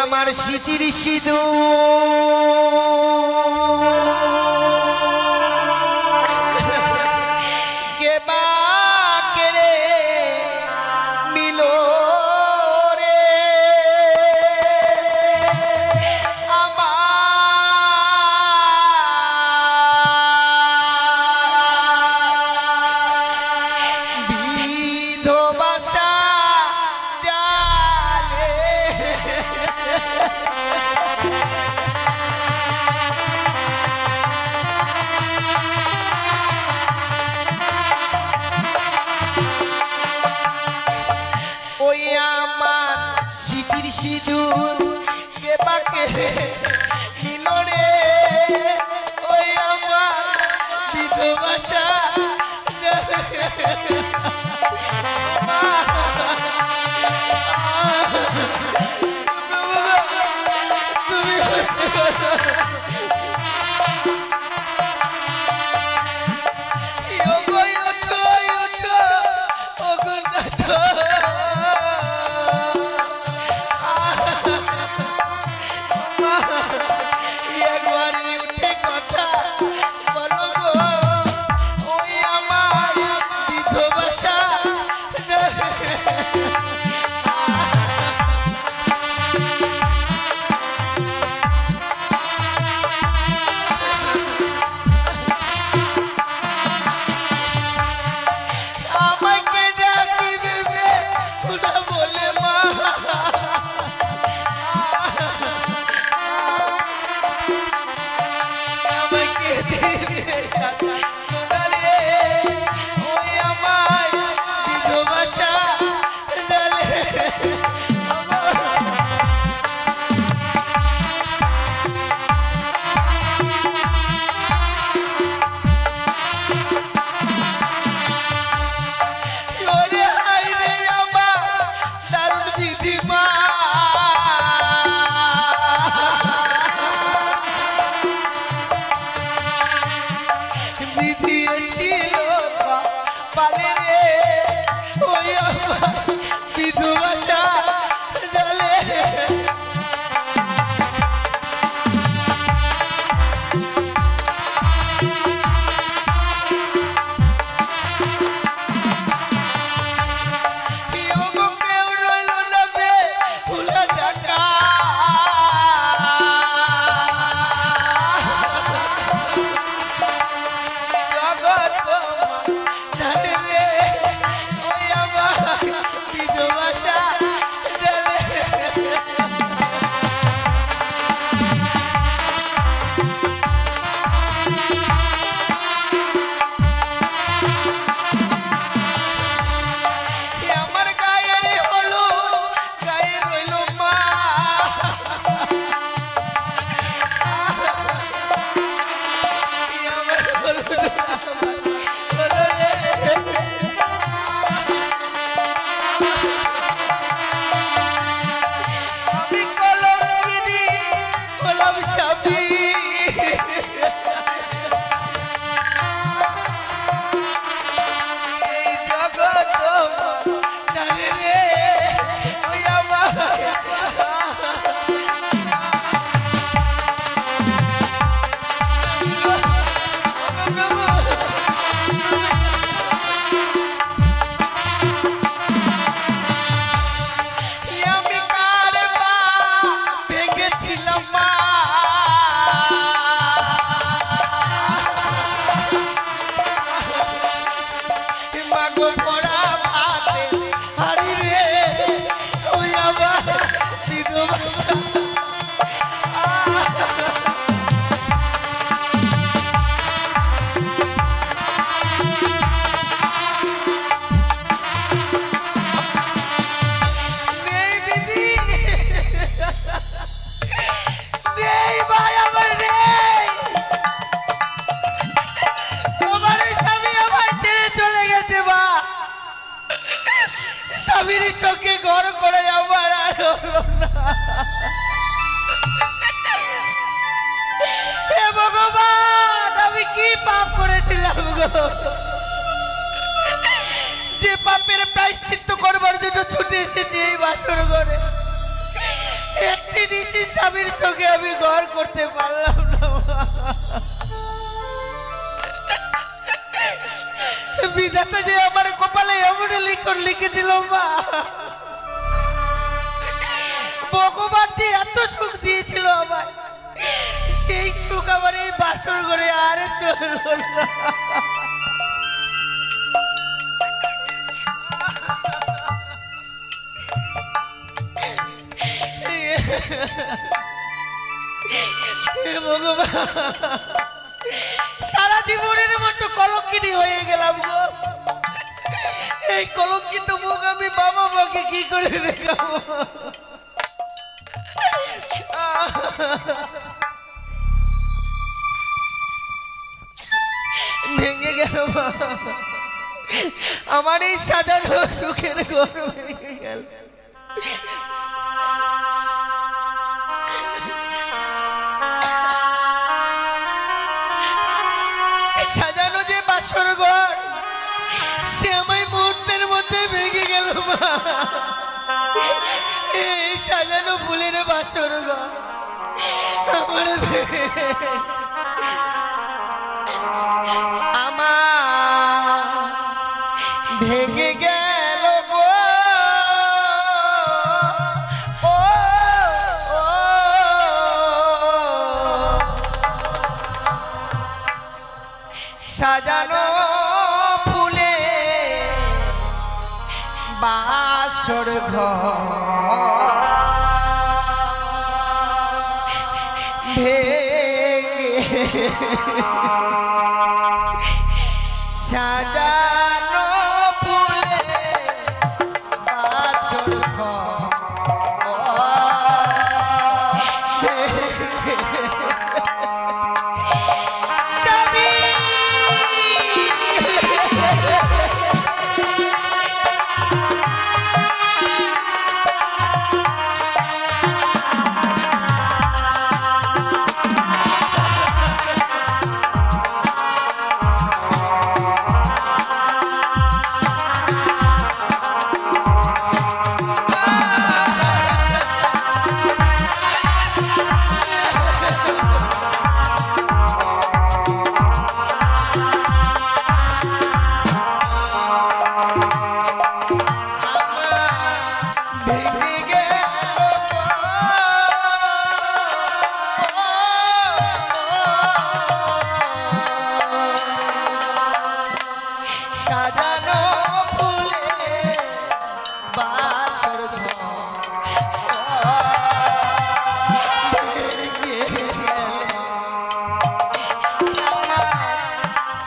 আমার স্মৃতির সিঁদুর কে বা কেড়ে নিল রে আমার বিধবাসা স্মৃতির সিঁদুর কে বাকে নিল রে ওই আমার বিধবাসা তুমি স্বামীর চোখে ঘর করে আমার আর হলো না। হে ভগবান, আমি কি পাপ করেছিলাম গো, যে পাপের প্রায়শ্চিত্ত করবার জন্য ছুটে এসেছি এই বাসর ঘরে। একটি নিচি স্বামীর সঙ্গে আমি ঘর করতে পারলাম না। বিধাতা যে আমার কপালে এমন লিখন লিখেছিল মা, ভগবান যে এত সুখ দিয়েছিল আমায়, সেই সুখ আমার এই বাসর ঘরে আর চলল না। ভগবান, সারা জীবনের মতো কলঙ্কিনী হয়ে গেলাম গো। এই কলঙ্কিত মুখ আমি বাবা মাকে কি করে দেখাবো? ভেঙে গেল মা, আমার এই সাজানো সুখের ঘর ভেঙে গেল। সাজানো যে বাসর ঘর, সে আমায় মুহূর্তের মধ্যে ভেঙে গেল মা। এই সাজানো ফুলের বাসর ঘর আমার ভেঙে গেল গো। সাজানো ফুলে বাসর ঘর সাজানো ফুলে বাসর সাজানো ফুলে বাসর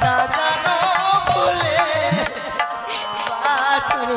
সাজানো ফুলে বাসর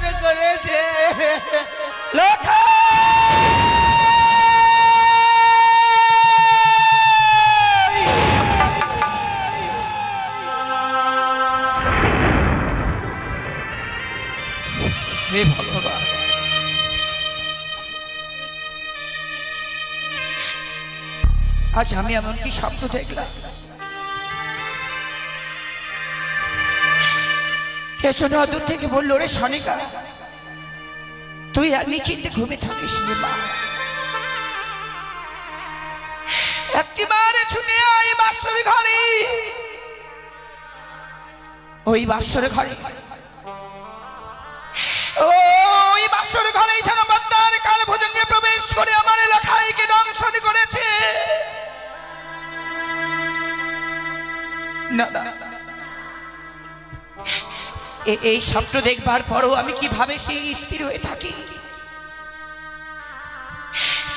বিশ্বাস করেছে। হে ভগবান, আজ আমি এমন কি স্বপ্ন দেখলাম? কে যেন দূর থেকে বললো, রে সনিকা, তুই আর নিশ্চিন্তে ঘুমে থাকিস নি মা, একটিবারে ছুটে আয় বাসর ঘরে। ওই বাসর ঘরে, ওই বাসর ঘরেই যেন বদ্দার কাল ভোজনে প্রবেশ করে আমার এলাকাকে দংশন করেছে। না না, এই স্বপ্ন দেখবার পরও আমি কিভাবে সেই স্থির হয়ে থাকি?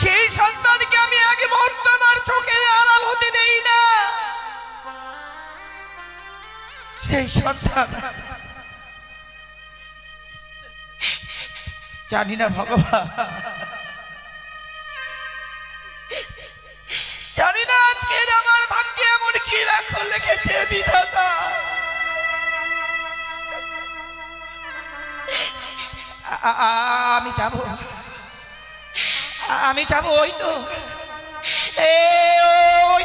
সেই সন্তানকে আমি আগে মুহূর্ত আমার চোখের আড়াল হতে দেই না। সেই সন্তান জানি না ভগবান, জানি না আজকে আমার ভাগ্যে এমন কি লেখা লিখেছে বিধাতা। আমি যাব ওই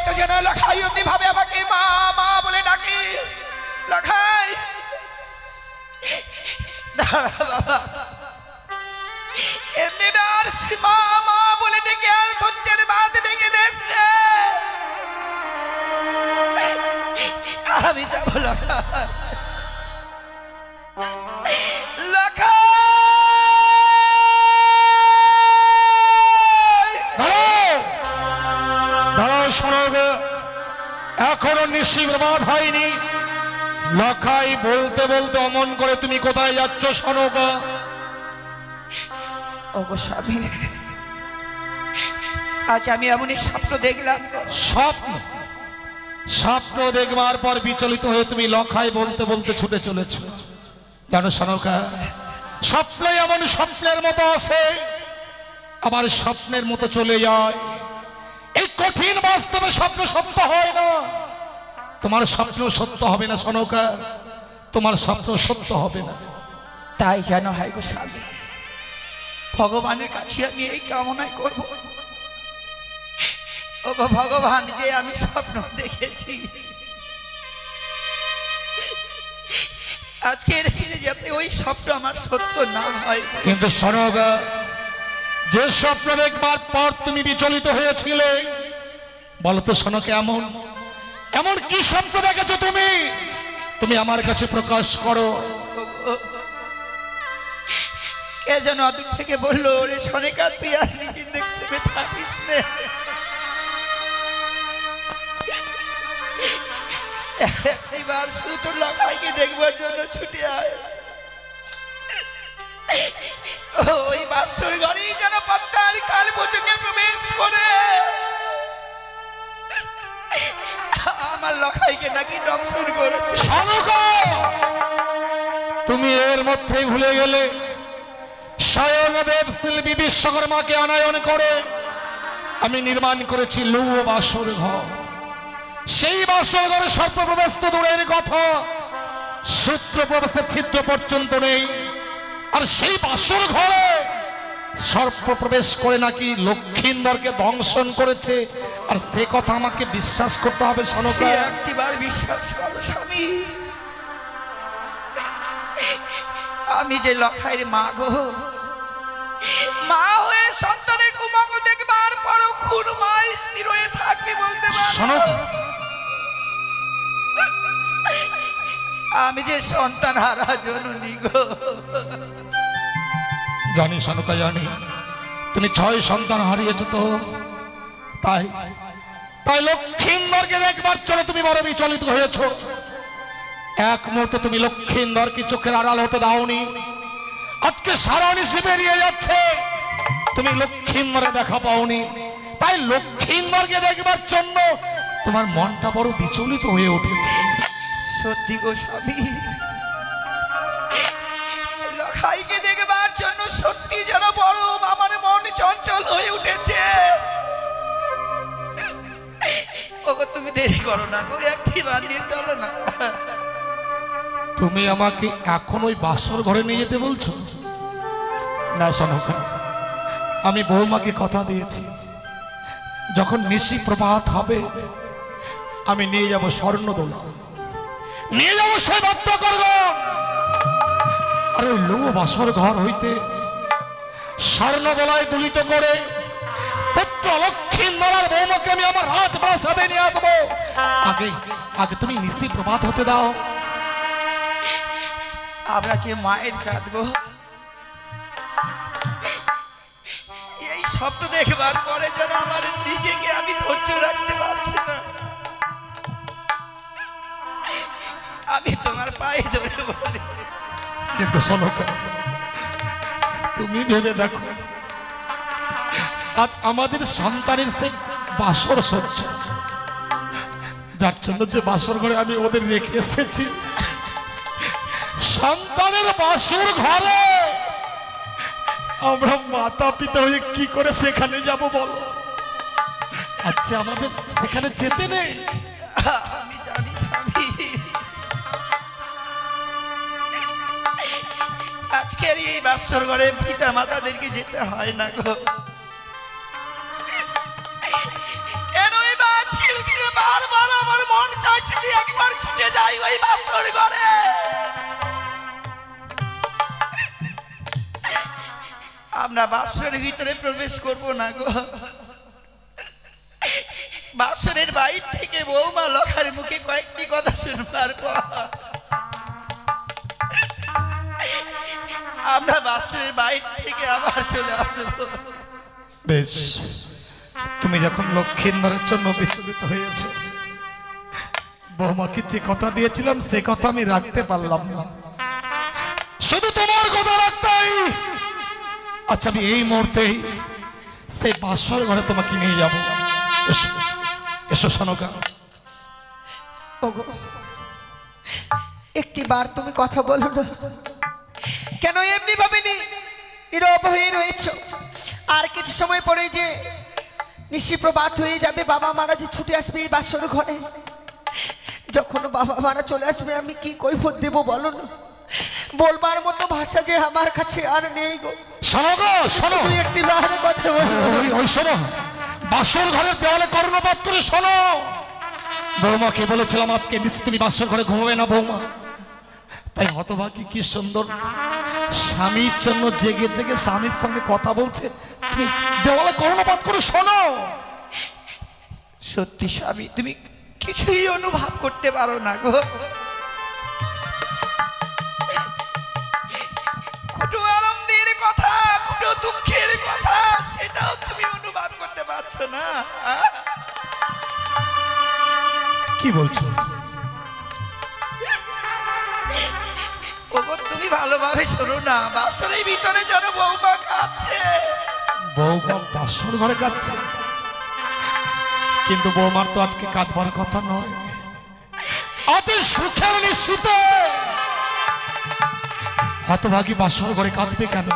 তো যেন লখাই অতি ভাবে আমাকে মা মা বলে ডাকে। লখাই বাবা, এমনি আর মা মা বলে ডেকে আর ধৈর্যের বাঁধ ভেঙে দেশ রে। আমি যাব লখাই, লখাই। এখনো নিশ্চিত বাদ হয়নি। লখাই বলতে বলতে অমন করে তুমি কোথায় যাচ্ছ সনকা? ওগো স্বামী, আজ আমি এমনই স্বপ্ন দেখলাম। স্বপ্ন দেখবার পর বিচলিত হয়ে তুমি লখাই বলতে বলতে ছুটে চলেছ। জানো সনকা, স্বপ্ন এমন স্বপ্নের মতো আসে, আবার স্বপ্নের মতো চলে যায়। এই কঠিন বাস্তবে স্বপ্ন সত্য হয় না। তোমার স্বপ্ন সত্য হবে না সনকা, তোমার স্বপ্ন সত্য হবে না। তাই যেন হয় গো স্বামী, ভগবানের কাছে আমি এই কামনাই করব। ওগো ভগবান, যে আমি স্বপ্ন দেখেছি আজকের দিনে যাতে ওই স্বপ্ন আমার সত্য না হয়। কিন্তু সনকা, যে স্বপ্ন দেখবার পর তুমি বিচলিত হয়েছিলে, বলতো সনকা, এমন কি স্বপ্ন দেখেছো তুমি? তুমি আমার কাছে প্রকাশ করো। কে যেন অদূর থেকে বললো, রে সনিকা, তুই আর নিজে দেখতে থাকিস না, এবার শুধু তোর লখাইকে দেখবার জন্য ছুটে আয়। ওই বাসর ঘরেই যেন পদ্মার কাল ভোজনে প্রবেশ করে আমার লখাইকে নাকি দংশন করেছে। তুমি এর মধ্যেই ভুলে গেলে স্বয়ং দেব শিল্পী বিশ্বকর্মাকে আনায়ন করে আমি নির্মাণ করেছি লৌহ বাসর ঘর। সেই বাসর ঘরে সর্বপ্রবেশ তো দূরের কথা, সূত্র প্রবেশের ছিদ্র পর্যন্ত নেই। আর সেই বাসর ঘরে সর্বপ্রবেশ করে নাকি লক্ষিন্দরকে দংশন করেছে। আর সে কথা আমাকে বিশ্বাস করতে হবে সনকা। একটিবার বিশ্বাস করো স্বামী, আমি যে লখাইয়ের মা গো, মা হয়ে সন্তানের কুমঙ্গল দেখবার পরও খুন মা স্থির হয়ে থাকবি বলতে পারো? আমি যে সন্তান হারা জননী গো। জানি সনকা, জানি তুমি 6 সন্তান হারিয়েছো। তো তাই লক্ষিন্দরকে দেখবার জন্য তুমি বড় বিচলিত হয়েছ। এক মুহূর্তে তুমি লক্ষিন্দরকে চোখের আড়াল হতে দাওনি। আজকে সারা নিশি বেরিয়ে যাচ্ছে, তুমি লক্ষিন্দরে দেখা পাওনি। তাই লক্ষিন্দরকে দেখবার জন্য তোমার মনটা বড় বিচলিত হয়ে উঠেছে। সত্যি গো স্বামী, লখাইকে সত্যি যেন বড় আমার মন চঞ্চল হয়ে উঠেছে। ওগো তুমি দেরি করো না গো, একটি বার নিয়ে চলো না। তুমি আমাকে এখন ওই বাসর ঘরে নিয়ে যেতে বলছো? না শোনো, আমি বৌমাকে কথা দিয়েছি, যখন নিশি প্রভাত হবে আমি নিয়ে যাব স্বর্ণদোলা, নিয়ে যাব সৈবত্যকর্গ, আর ওই লো বাসর ঘর হইতে স্বর্ণদোলায় দুলিত করে পুত্র লক্ষ্মীন্দরের বৌমাকে আমি আমার রাজপ্রাসাদে নিয়ে আসবো। আগে আগে তুমি নিশি প্রভাত হতে দাও। আমরা যে মায়ের জাত গো, এই স্বপ্ন দেখবার পরে যেন আমার নিজেকে আমি ধৈর্য রাখতে পারছি না। আমি তোমার পায়ে ধরে বলি, কিন্তু শোনো, তুমি ভেবে দেখো, আজ আমাদের সন্তানের সে বাসর সহ্য, যার জন্য যে বাসর ঘরে আমি ওদের রেখে এসেছি, সন্তানের বাসর ঘরে আমরা মাতা পিতা হয়ে কি করে সেখানে যাব বলো? আচ্ছা আমাদের সেখানে যেতে নেই? আমি জানি স্বামী, আজকের এই বাসর ঘরে পিতা মাতাদেরকে যেতে হয় না গো। কেনই বা আজকের দিনে বারবার আমার মন চাইছে যে একবার ছুটে যাই ওই বাসর ঘরে। আমরা বাসরের ভিতরে প্রবেশ করব না গো, বাসরের বাইরে থেকে বৌমা লখার মুখে কয়েকটি কথা শুনবার পর আমরা বাসরের বাইরে থেকে আবার চলে আসবো। বেশ, তুমি যখন লক্ষ্মীন্দরের জন্য বিচলিত হয়েছ, বৌমাকে যে কথা দিয়েছিলাম সে কথা আমি রাখতে পারলাম না, শুধু তোমার কথা রাখতাই। আচ্ছা আমি এই মুহূর্তেই সেই বাসর ঘরে তোমাকে নিয়ে যাব। এসো এসো সনকা। ওগো, একটি বার তুমি কথা বলো না কেন? এমনি ভাবে নীরব হয়ে রয়েছ। আর কিছু সময় পরে যে নিশি প্রভাত হয়ে যাবে, বাবা মারা যে ছুটে আসবে এই বাসর ঘরে, যখন বাবা মারা চলে আসবে আমি কি কৈফিয়ত দেব বলো না? বলবার মতো ভাষা যে আমার কাছে আর নেই গো। শোনো গো, শোনো, তুই একটি বারে কথা বলো। ওই শোনো, বাসর ঘরের দেওয়ালে কর্ণপাত করে শোনো। বৌমাকে বলেছিলাম আজকে নিশ্চয় তুমি বাসর ঘরে ঘুমাবে না বৌমা, তাই হতভাগী কি সুন্দর স্বামীর জন্য জেগে জেগে স্বামীর সঙ্গে কথা বলছে, তুমি দেওয়ালে কর্ণপাত করে শোনো। সত্যি স্বামী, তুমি কিছুই অনুভব করতে পারো না গো। কুটু আনন্দের কথা, কুটু দুঃখের কথা, সেটাও তুমি অনুভব করতে পারছো না। কি বলছো? ওগো তুমি ভালোভাবে শোনো না, বাসরের ভিতরে যেন বৌমা কাছে। বৌমা বাসর ঘরে কাঁদছে, কিন্তু বৌমার তো আজকে কাঁদবার কথা নয়, আজ সুখের নিশ্চিতে। হতভাগী বাসর ঘরে কাঁদবে কেন?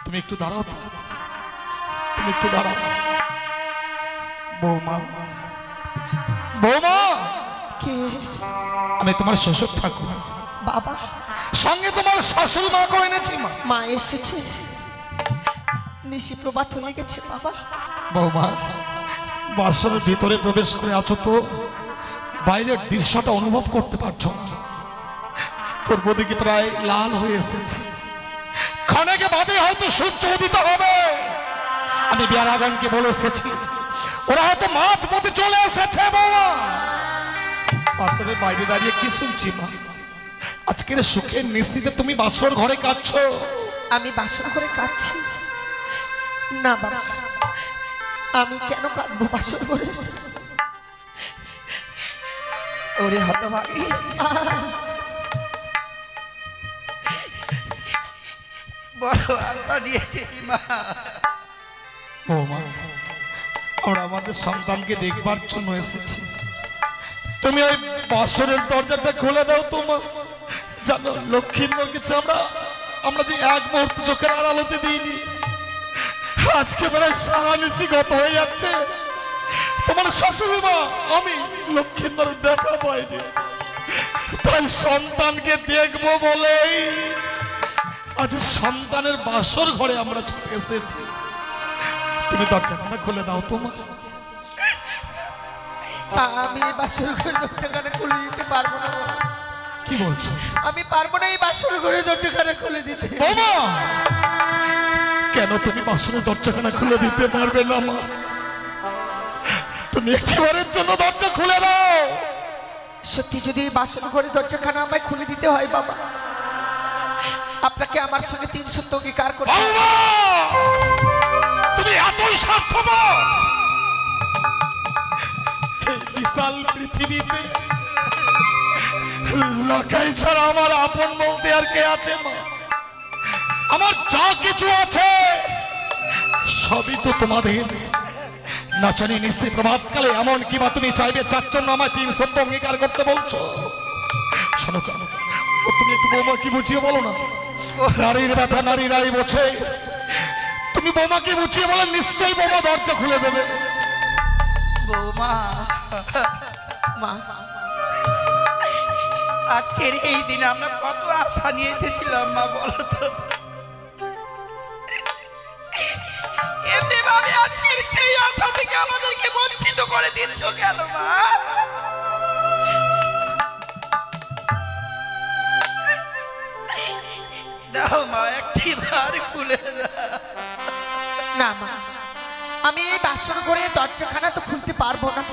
তুমি একটু দাঁড়াও তো, তুমি একটু দাঁড়াও। বৌমা, বৌমা, কে? আমি তোমার শ্বশুর ঠাকুর, বাবা, সঙ্গে তোমার শাশুড়ি মা করে এনেছি। মা, মা এসেছে, নিশি প্রভাত হয়ে গেছে বাবা। বৌমা, বাসরের ভিতরে প্রবেশ করে আছো তো বাইরের দৃশ্যটা অনুভব করতে পারছো না? পূর্ব দিকে প্রায় লাল হয়ে এসেছে, ক্ষণেকে বাদে হয়তো সূর্য উদিত হবে। আমি বিয়ারাগানকে বলে এসেছি, ওরা হয়তো মাঝ পথে চলে এসেছে। বৌমা, বাসরের বাইরে দাঁড়িয়ে কি শুনছি মা? আজকের সুখের নিশ্চিতে তুমি বাসর ঘরে কাঁদছো। আমি বাসর করে কাঁদছি না বাবা, আমি কেন কাঁদবো বাসর করে? ওরে হতভাগী, বড় আশা নিয়েছি মা। বৌমা, আমরা আমাদের সন্তানকে দেখবার জন্য এসেছি, তুমি ওই বাসরের দরজাটা খুলে দাও। তোমার জানো লক্ষ্মীর কিছু আমরা আমরা যে এক মুহূর্ত চোখের আড়ালতে দিইনি, আজকে প্রায় সারা নিশি গত হয়ে যাচ্ছে। তোমার শাশুড়ি মা আমি লক্ষ্মীন্দরের দেখা পাইনি, তাই সন্তানকে দেখবো বলেই আজ সন্তানের বাসর ঘরে আমরা ছুটে এসেছি। তুমি দরজাখানা খুলে দাও তোমার। আমি এই বাসর ঘরে দরজাখানা খুলে দিতে পারবো না। কি বলছো? আমি পারবো না এই বাসর ঘরে দরজাখানা খুলে দিতে। কেন তুমি বাসনের দরজাখানা খুলে দিতে পারবে না মা? তুমি একটিবারের জন্য দরজা খুলে দাও। সত্যি যদি এই বাসর ঘরে দরজাখানা আমায় খুলে দিতে হয় বাবা, আপনাকে আমার সঙ্গে 3 সত্য অঙ্গীকার করতে হবে। তুমি এতই স্বার্থপর? বিশাল পৃথিবীতে লাখাই ছাড়া আমার আপন বলতে আর কে আছে মা? আমার যা কিছু আছে সবই তো তোমাদের। নাচনি নিশ্চয় প্রভাতকালে এমন কি বা তুমি চাইবে চার জন্য আমার 3 সত্য অঙ্গীকার করতে বলছো? শোনো, তুমি একটু বৌমা কি বুঝিয়ে বলো না। নারীর ব্যথা নারীরাই বোঝে। তুমি বৌমাকে বুঝিয়ে বলে নিশ্চয়ই বৌমা দরজা খুলে দেবে। বৌমা, মা, আজকের এই দিনে আমরা কত আশা নিয়ে এসেছিলাম মা, বলো তো। এমনি ভাবে আজকের সেই আশা থেকে আমাদেরকে বঞ্চিত করে দিচ্ছ কেন মা? দাও মা, একটি বার খুলে দাও। না মা, আমি এই বাসর ঘরে দরজাখানা তো খুলতে পারবো না।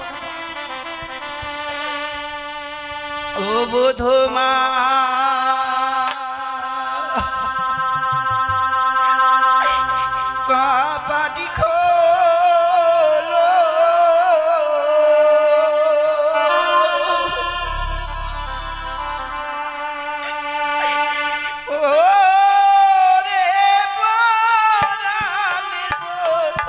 ও বোধমা, কপাটি খোলো, ও রে পরাণের বোধ,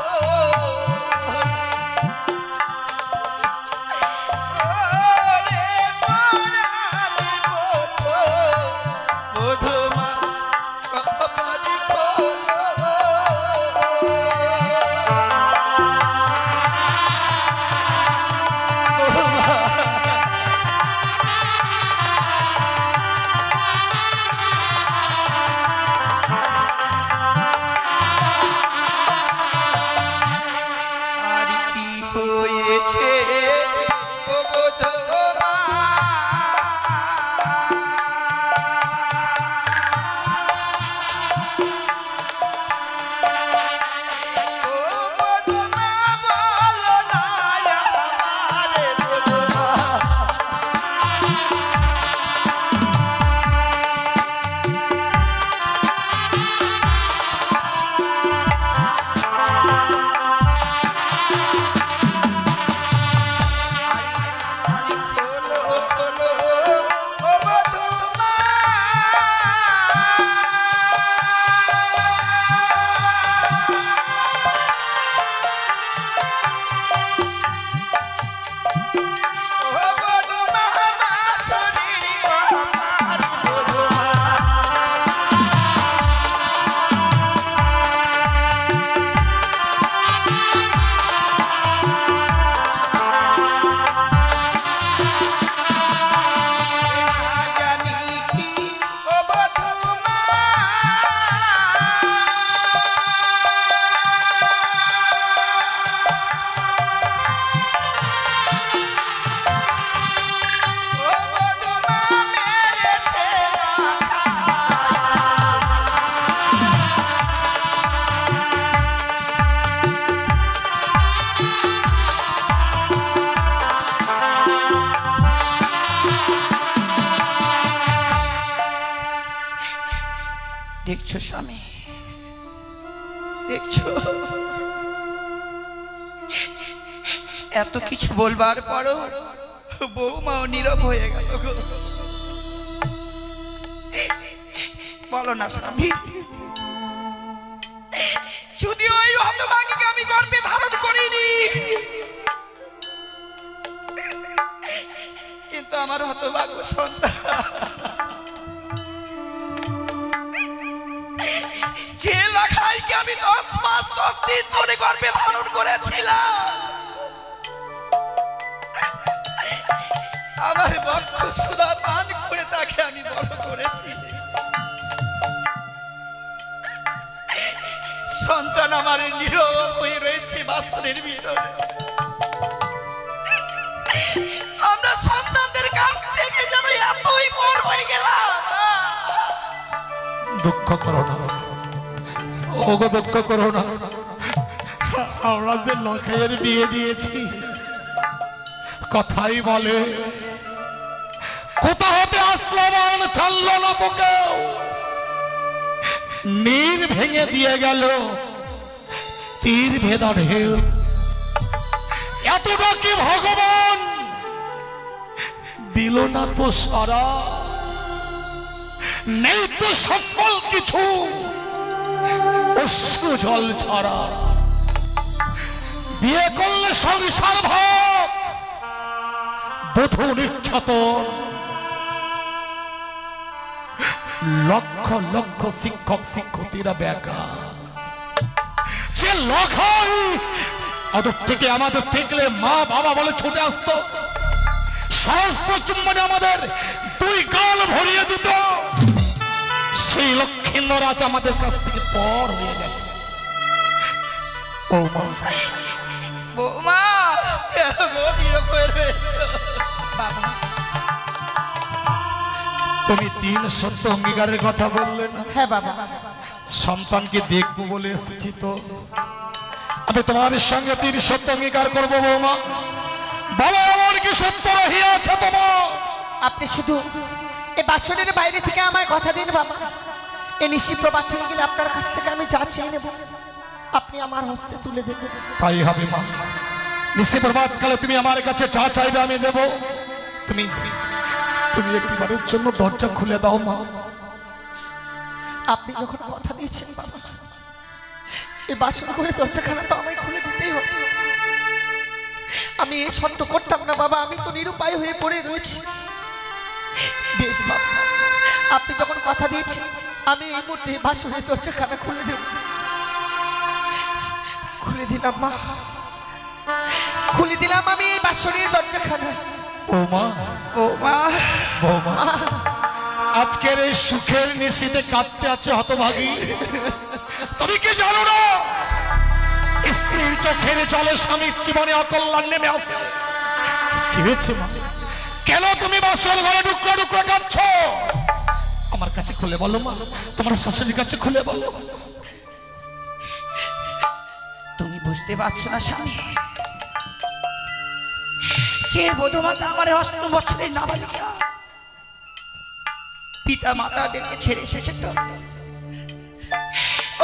দেখছো স্বামী, দেখছো এত কিছু বলবার পরও বৌমাও নীরব হয়ে গেল গো। বলো না স্বামী, যদি ওই হতভাগীকে আমি গর্ভে ধারণ করিনি, কিন্তু আমার হতভাগ্য সন্তান আমি 10 মাস 10 দিন ধরে গর্ভে ধারণ করেছিলাম। আমার বক্ষ সুধা পান করে তাকে আমি বড় করেছি। সন্তান আমার নীরব হয়ে রয়েছে বাসনের ভিতরে। আমরা সন্তানদের কাছ থেকে যেন এতই পর হয়ে গেলাম। দুঃখ করো না, ওগো দুঃখ করো না। আমরা যে লখাইয়ের বিয়ে দিয়েছি, কথাই বলে কোথা হতে আসলো মান ছাড়লো না তোকে, নীর ভেঙে দিয়ে গেল তীর ভেদা ঢেউ। এতটা কি ভগবান দিল না তো সারা, নেই তো সফল কিছু অশ্রু জল ছাড়া। বিয়ে করলে সংসার ভাগ, বধূ নির্যাতন, লক্ষ লক্ষ শিক্ষক শিক্ষার্থীরা বেকার। সে লখাই ওদের থেকে আমাদের দেখলে মা বাবা বলে ছুটে আসতো, সহস্র চুম্বনে আমাদের 2 গাল ভরিয়ে দিত। সেই লক্ষ্মীন্দর আজ আমাদের কাছ থেকে পর হয়ে গেছে। বৌমা, বৌমা তুমি 3 সত্য অঙ্গীকারের কথা বললে না? হ্যাঁ বাবা, সন্তানকে দেখবো বলে এসেছি, তো আমি তোমাদের সঙ্গে 3 সত্য অঙ্গীকার করবো। বৌমা বলো, আমার কি সত্য রহিয়াছে তোমার? আপনি শুধু এই বাসনের বাইরে থেকে আমায় কথা দিন বাবা। এই নিশি প্রভাত হয়ে গেলে আপনার কাছ থেকে আমি যা চেয়ে নেব আপনি আমার হস্তে তুলে দেবেন। তাই হবে মা। নিশি প্রভাত কালে তুমি আমার কাছে যা চাইবে আমি দেব। তুমি তুমি একটিবারের জন্য দরজা খুলে দাও মা। আপনি যখন কথা দিয়েছেন বাবা, এই বাসন করে দরজাখানা তো আমায় খুলে দিতেই হবে। আমি এই সত্য করতাম না বাবা, আমি তো নিরুপায় হয়ে পড়ে রয়েছি। বেশ বাবা, আপনি যখন কথা দিয়েছেন আমি এই মুহূর্তে বাসনের দরজাখানা খুলে দেব। খুলে দিলাম মা, খুলে দিলাম আমি এই বাসনের দরজাখানা। বৌমা, বৌমা, বৌমা, আজকের এই সুখের নিশিতে কাঁদতে আছে হতভাগী। তুমি কি জানো না স্ত্রীর চোখের জলে স্বামীর জীবনে অকল্যাণ নেমে আসে? কি হয়েছে মা? কেন তুমি বাসর ঘরে টুকরো টুকরো কাঁদছ? আমার কাছে খুলে বলো মা, তোমার শাশুড়ির কাছে খুলে বলো। তুমি বুঝতে পারছো না স্বামী, যে বধূমাতা আমার 8 বছরের নাবালিকা পিতা মাতাদেরকে ছেড়ে এসেছে, তো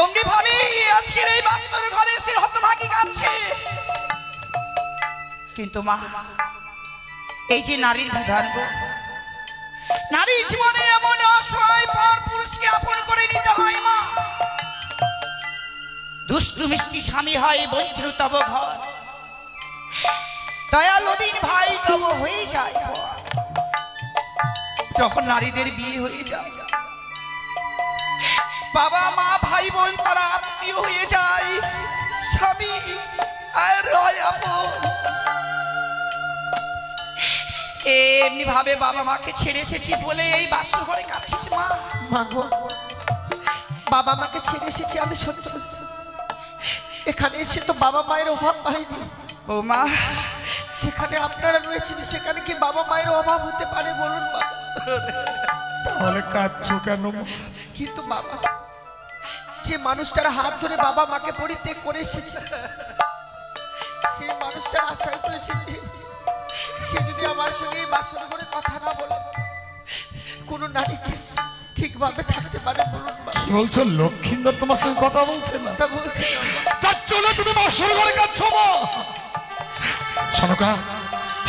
অমনি ভাবে আজকের এই বাসর ঘরে এসে হতভাগী কাঁদছে। কিন্তু মা, এই যে নারীর বিধান গো, নারীর জীবনে এমন অসহায় পর পুরুষকে আপন করে নিতে হয় মা। দুষ্টু মিষ্টি স্বামী হয় বঞ্চিত তব ঘর, দয়ালু দিন ভাই তব হয়ে যায়। যখন নারীদের বিয়ে হয়ে যায়, বাবা মা ভাই বোন তারা আত্মীয় হয়ে যায়, স্বামী আর রয় আপন। এমনি ভাবে বাবা মাকে ছেড়ে এসেছিস বলে এই বাসর ঘরে কাঁদছিস মা। মা গো, বাবা মাকে ছেড়ে এসেছি আমি সত্য, এখানে এসে তো বাবা মায়ের অভাব পাইনি। বৌমা, যেখানে আপনারা রয়েছেন সেখানে কি বাবা মায়ের অভাব হতে পারে বলুন বাবা? তাহলে কাঁদছো কেন? কিন্তু বাবা, যে মানুষটার হাত ধরে বাবা মাকে পরিত্যাগ করে এসেছে, সেই মানুষটার আশায় তো এসেছে। সে যদি আমার সঙ্গে এই বাসর ঘরে কথা না বলে কোন নারী কি ঠিকভাবে থাকতে পারে বলুন বাবা? কি বলছো? লক্ষ্মীন্দর তোমার সঙ্গে কথা বলছে না? তা বলছি যাচ্ছ না তুমি বাসর ঘরে কাঁদছো মা? সনকা,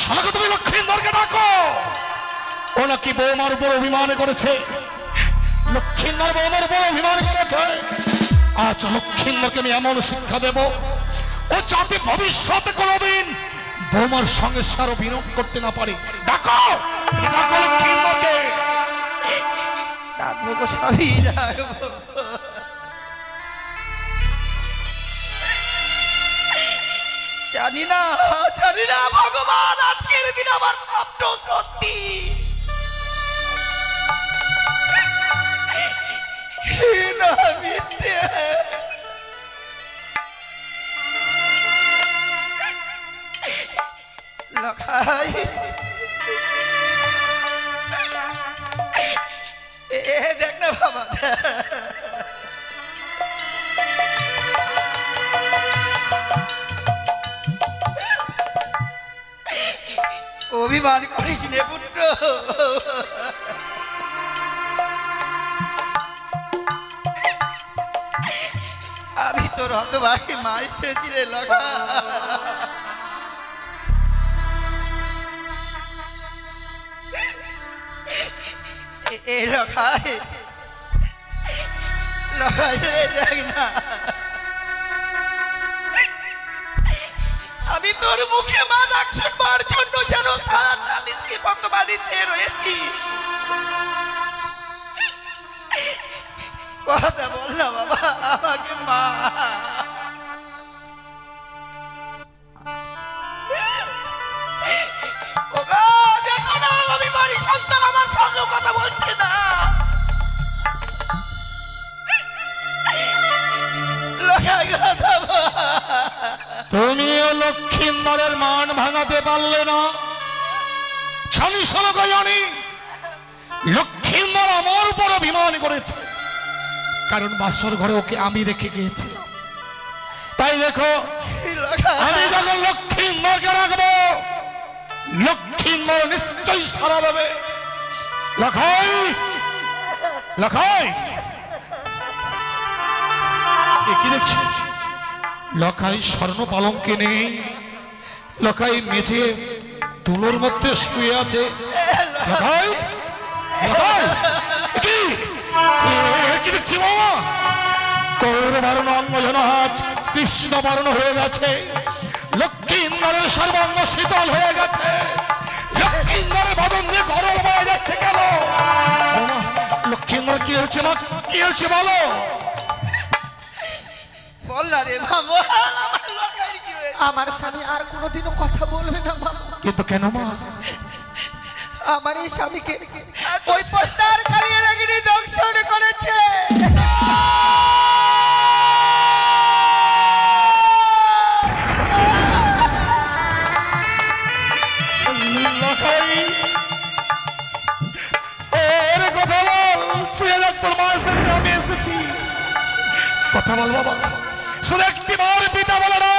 সনকা, তুমি লক্ষ্মীন্দরকে ডাকো। ও নাকি বৌমার উপর অভিমান করেছে। লক্ষ্মীন্দর বৌমার উপর অভিমান করেছে। আজ লক্ষ্মীন্দরকে আমি এমন শিক্ষা দেব, ও যাতে ভবিষ্যতে কোনোদিন বৌমার সঙ্গে সারো বিনোদ করতে না পারে। ডাকো, তুমি ডাকো লক্ষ্মীন্দরকে। ডাকবো গো স্বামী, ডাকবো। জানি না ভগবান, আজকের দিন আমার স্বপ্ন সত্যি না মিথ্যে। লখাই দেখ না বাবা, অভিমান করিস নে পুত্র, আমি তোর হতভাগী মা এসেছি রে লগা। এ লগাই রে, দেখ না আমি তোর মুখে মা ডাক শুনবার জন্য যেন সারাটা নিশি বর্তমানে চেয়ে রয়েছি। কথা বল না বাবা, আমাকে মা। দেখো না আমি বাড়ির সন্তান আমার সঙ্গে কথা বলছে না। তুমিও লক্ষিন্দরের মান ভাঙাতে পারলে না। জানি লক্ষিন্দর আমার উপর অভিমান করেছে, কারণ বাসর ঘরে ওকে আমি রেখে গিয়েছিলাম। তাই দেখো, আমি যখন লক্ষিন্দরকে রাখবো, লক্ষিন্দর নিশ্চয়ই সারা দেবে। লখাই লখাই, কি দেখছিস? লখাই স্বর্ণ পালঙ্কে নেই, লখাই মেঝে তুলোর মধ্যে শুয়ে আছে। লখাই লখাই, কি দেখছি বাবা? কৌরবারণ অঙ্গ যেন আজ কৃষ্ণ বারণ হয়ে গেছে, লক্ষিন্দরের সর্বাঙ্গ শীতল হয়ে গেছে, লক্ষিন্দরের বদন দিয়ে গরম হয়ে যাচ্ছে। কেন লক্ষিন্দর কি হচ্ছে না, কি হচ্ছে বলো? বল না রে মা, আমার স্বামী আর কোনোদিনও কথা বলবে না মা। কিন্তু কেন মা? আমার এই স্বামীকে ওই পদ্মার কালিয়া লাগিনি দংশন করেছে। কথা বল বাবা, শুধু একটি বার পিতা বলে না।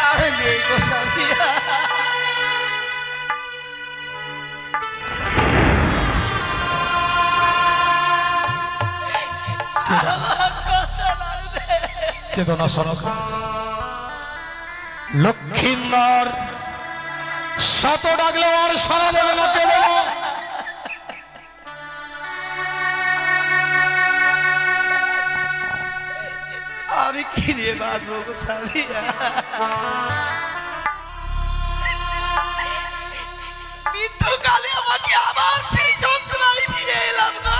আরে নেই গো সাথিয়া, কেদো না সনক। লক্ষিন্দর শত ডাকলেও আর সারা দেবে না। কেন আমি কি নিয়ে বাঁচবো গো সাথিয়া? মৃত্যুকালে আমাকে আবার সেই যন্ত্রণায় ফিরে এলাম না।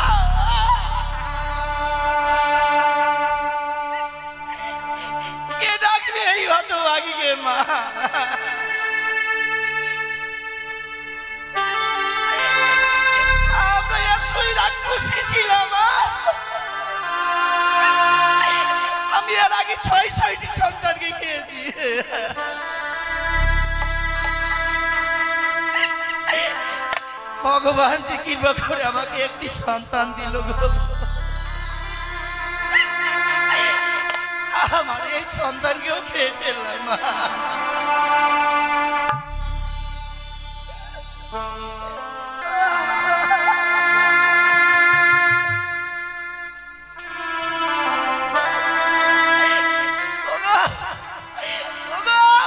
কে ডাকবে এই হতভাগীকে মা? আমরা এতই রাক্ষসী ছিলাম, আমি এর আগে 6টি সন্তানকে খেয়েছি। ভগবান যে কৃপা করে আমাকে একটি সন্তান দিল গো। আমার এই সন্তানকেও খেয়ে ফেললাম মা।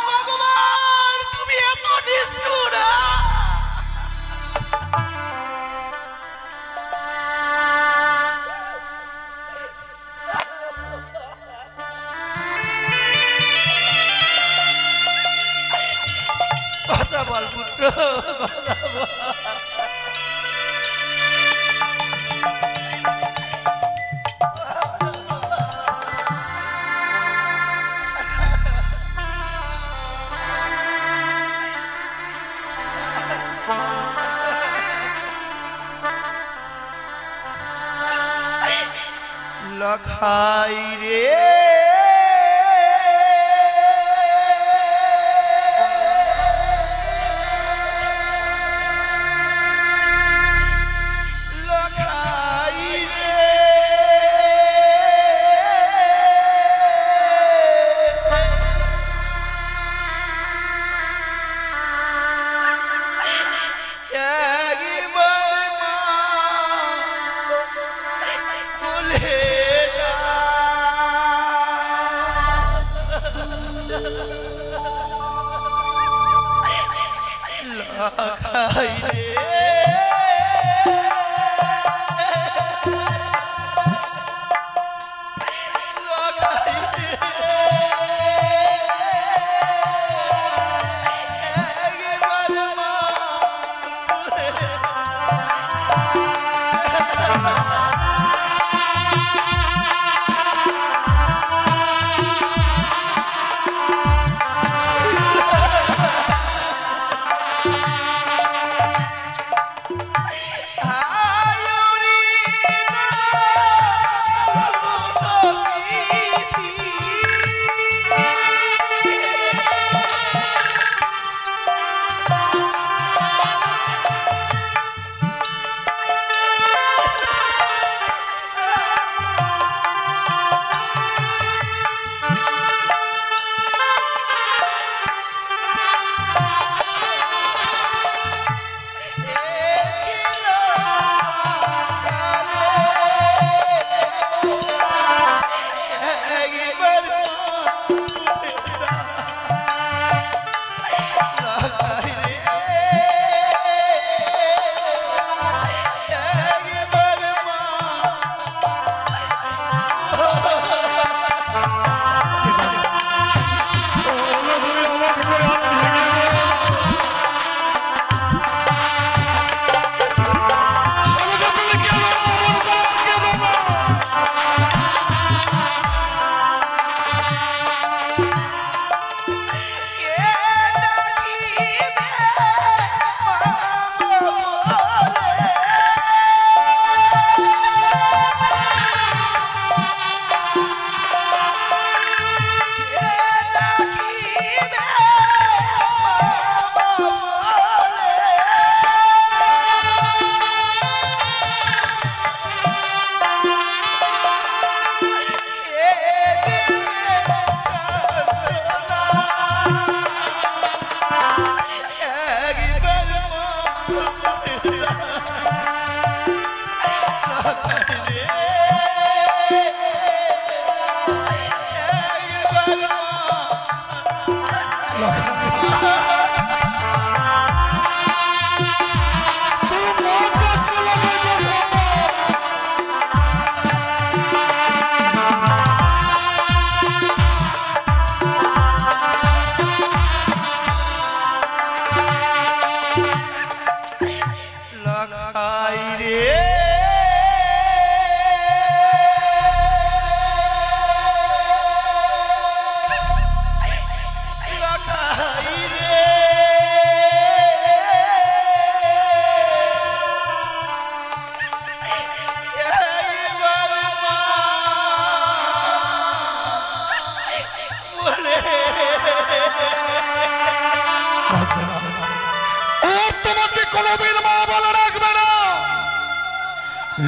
ভগবান তুমি এত নিষ্ঠুর! কথা বল পুত্র, কথা লখাই রে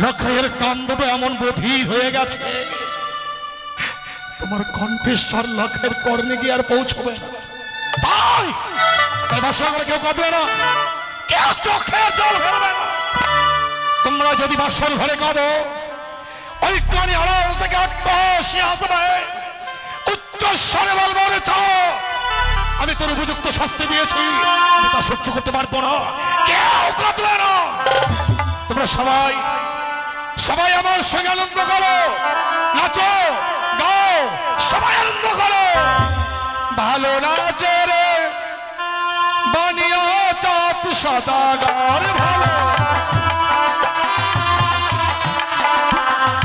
লখাইয়ের কান্দবে এমন বধির হয়ে গেছে, তোমার কণ্ঠেশ্বর লখাইয়ের কর্ণে গিয়ে আর পৌঁছবে না। তাই তাই বাসর ঘরে কেউ কাঁদবে না, কেউ চোখের জল ফেলবে না। তোমরা যদি বাসর ঘরে কাঁদো, ওই কানে আড়াল থেকে আত্মহাসি আসবে, উচ্চস্বরে বলবো রে চাও আমি তোর উপযুক্ত শাস্তি দিয়েছি, আমি তা সহ্য করতে পারবো না। কেউ কাঁদবে না। তোমরা সবাই সবাই আমার সঙ্গে আনন্দ করো, নাচো গাও, সবাই আনন্দ করো। ভালো নাচে রে বানিয়া চাঁদ সদাগর ভালো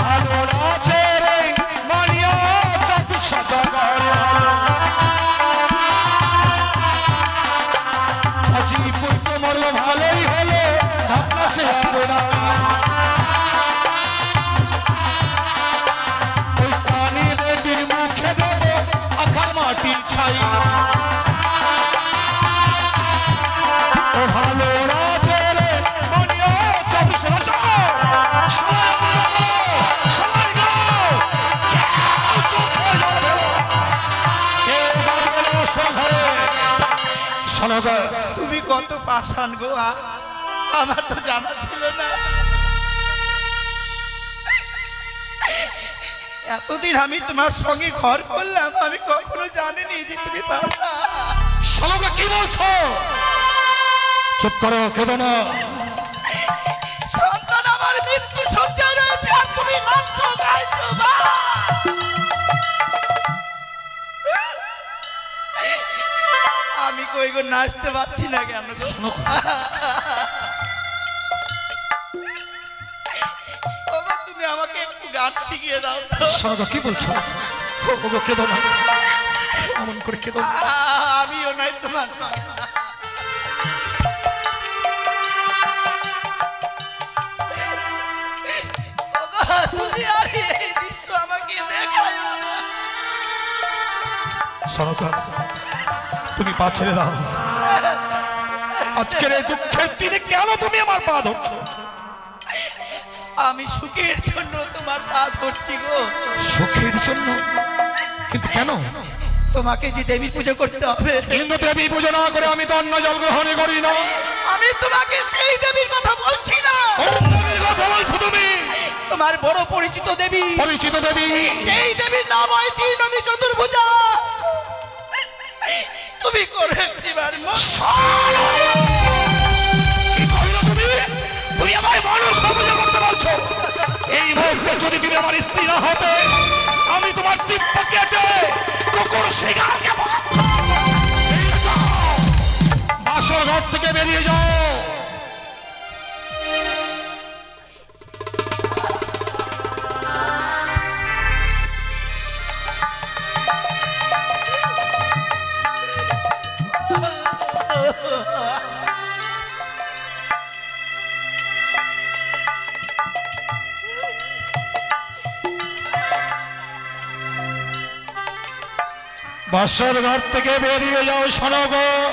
ভালো রাজে রে মানিয়া চাঁদ সদাগর ভালো হাজিপুর তো মরল ভালোই হলো ভাবনা সে আসবে না ওই পানি বেটির মুখে দেবো আখার মাটি ছাই ও ভালো রাজে রে মানিয়া চাঁদ সদাগর সবাই গো কেউ বাড়বে না ঘরে সনগর তুমি কত পাষাণ গো, আমার তো জানা ছিল না। এতদিন আমি তোমার সঙ্গে ঘর করলাম, আমি কখনো জানিনি যে তুমি পাষাণ। সনগর কি বলছো? চুপ করো, কেঁদো না। সন্তান আমার মৃত্যু সজ্জায় রয়েছে আর তুমি নাচছো গাইছো মা। আমি কই গো নাচতে পারছি না কেন গো? ওগো তুমি আমাকে একটু গান শিখিয়ে দাও তো। সনগর কি বলছো? ওগো কেঁদো না, এমন করে কেঁদো না। আমিও নাই তোমার সঙ্গে। ওগো, তুমি আর এই দৃশ্য আমাকে দেখায়ো না। সনগর তুমি পা ছেড়ে দাও। আজকের এই দুঃখের দিনে কেন তুমি আমার পা ধরছো? আমি সুখের জন্য তোমার পা ধরছি গো। সুখের জন্য? কিন্তু কেন? তোমাকে যে দেবী পুজো করতে হবে। কিন্তু দেবী পুজো না করে আমি তো অন্য জল গ্রহণ করি না। আমি তোমাকে সেই দেবীর কথা বলছি না। কোন দেবীর কথা বলছো তুমি? তোমার বড় পরিচিত দেবী। পরিচিত দেবী? যেই দেবীর নাম হয় তিননি চতুর্ভুজা। তুমি করে দিবার কি কইলো তুমি? তুমি আমায় মানুষ পূজা করতে বলছো? এই মুহূর্তে যদি তুমি আমার স্ত্রী না হতে, আমি তোমার জিহ্বা কেটে কুকুর শিকারকে বাসর ঘর থেকে বেরিয়ে যাও। বাসর ঘর থেকে বেরিয়ে যাও সনগর।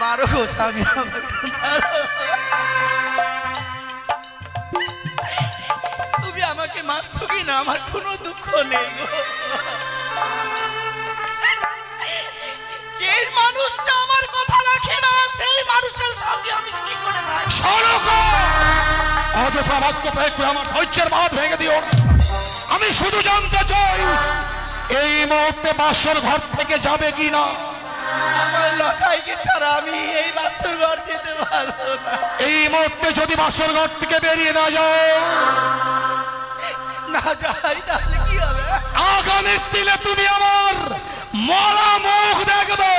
মারো গো স্বামী, আমাকে মারো। তুমি আমাকে মারছো কি না আমার কোনো দুঃখ নেই গো। যে মানুষটা আমার কথা রাখে না সেই মানুষের সঙ্গে আমি কি করে থাকি? সনগর অযথা বাক্য প্রয়োগ করে আমার ধৈর্যের বাঁধ ভেঙে দিও না। আমি শুধু জানতে চাই এই মুহূর্তে বাসর ঘর থেকে যাবে কি না। আমার লটাইকে ছাড়া আমি এই বাসর ঘর যেতে পারবো না। এই মুহূর্তে যদি বাসর ঘর থেকে বেরিয়ে না যাও, না যাই তাহলে কি হবে? আগামী দিনে তুমি আমার মরা মুখ দেখবে।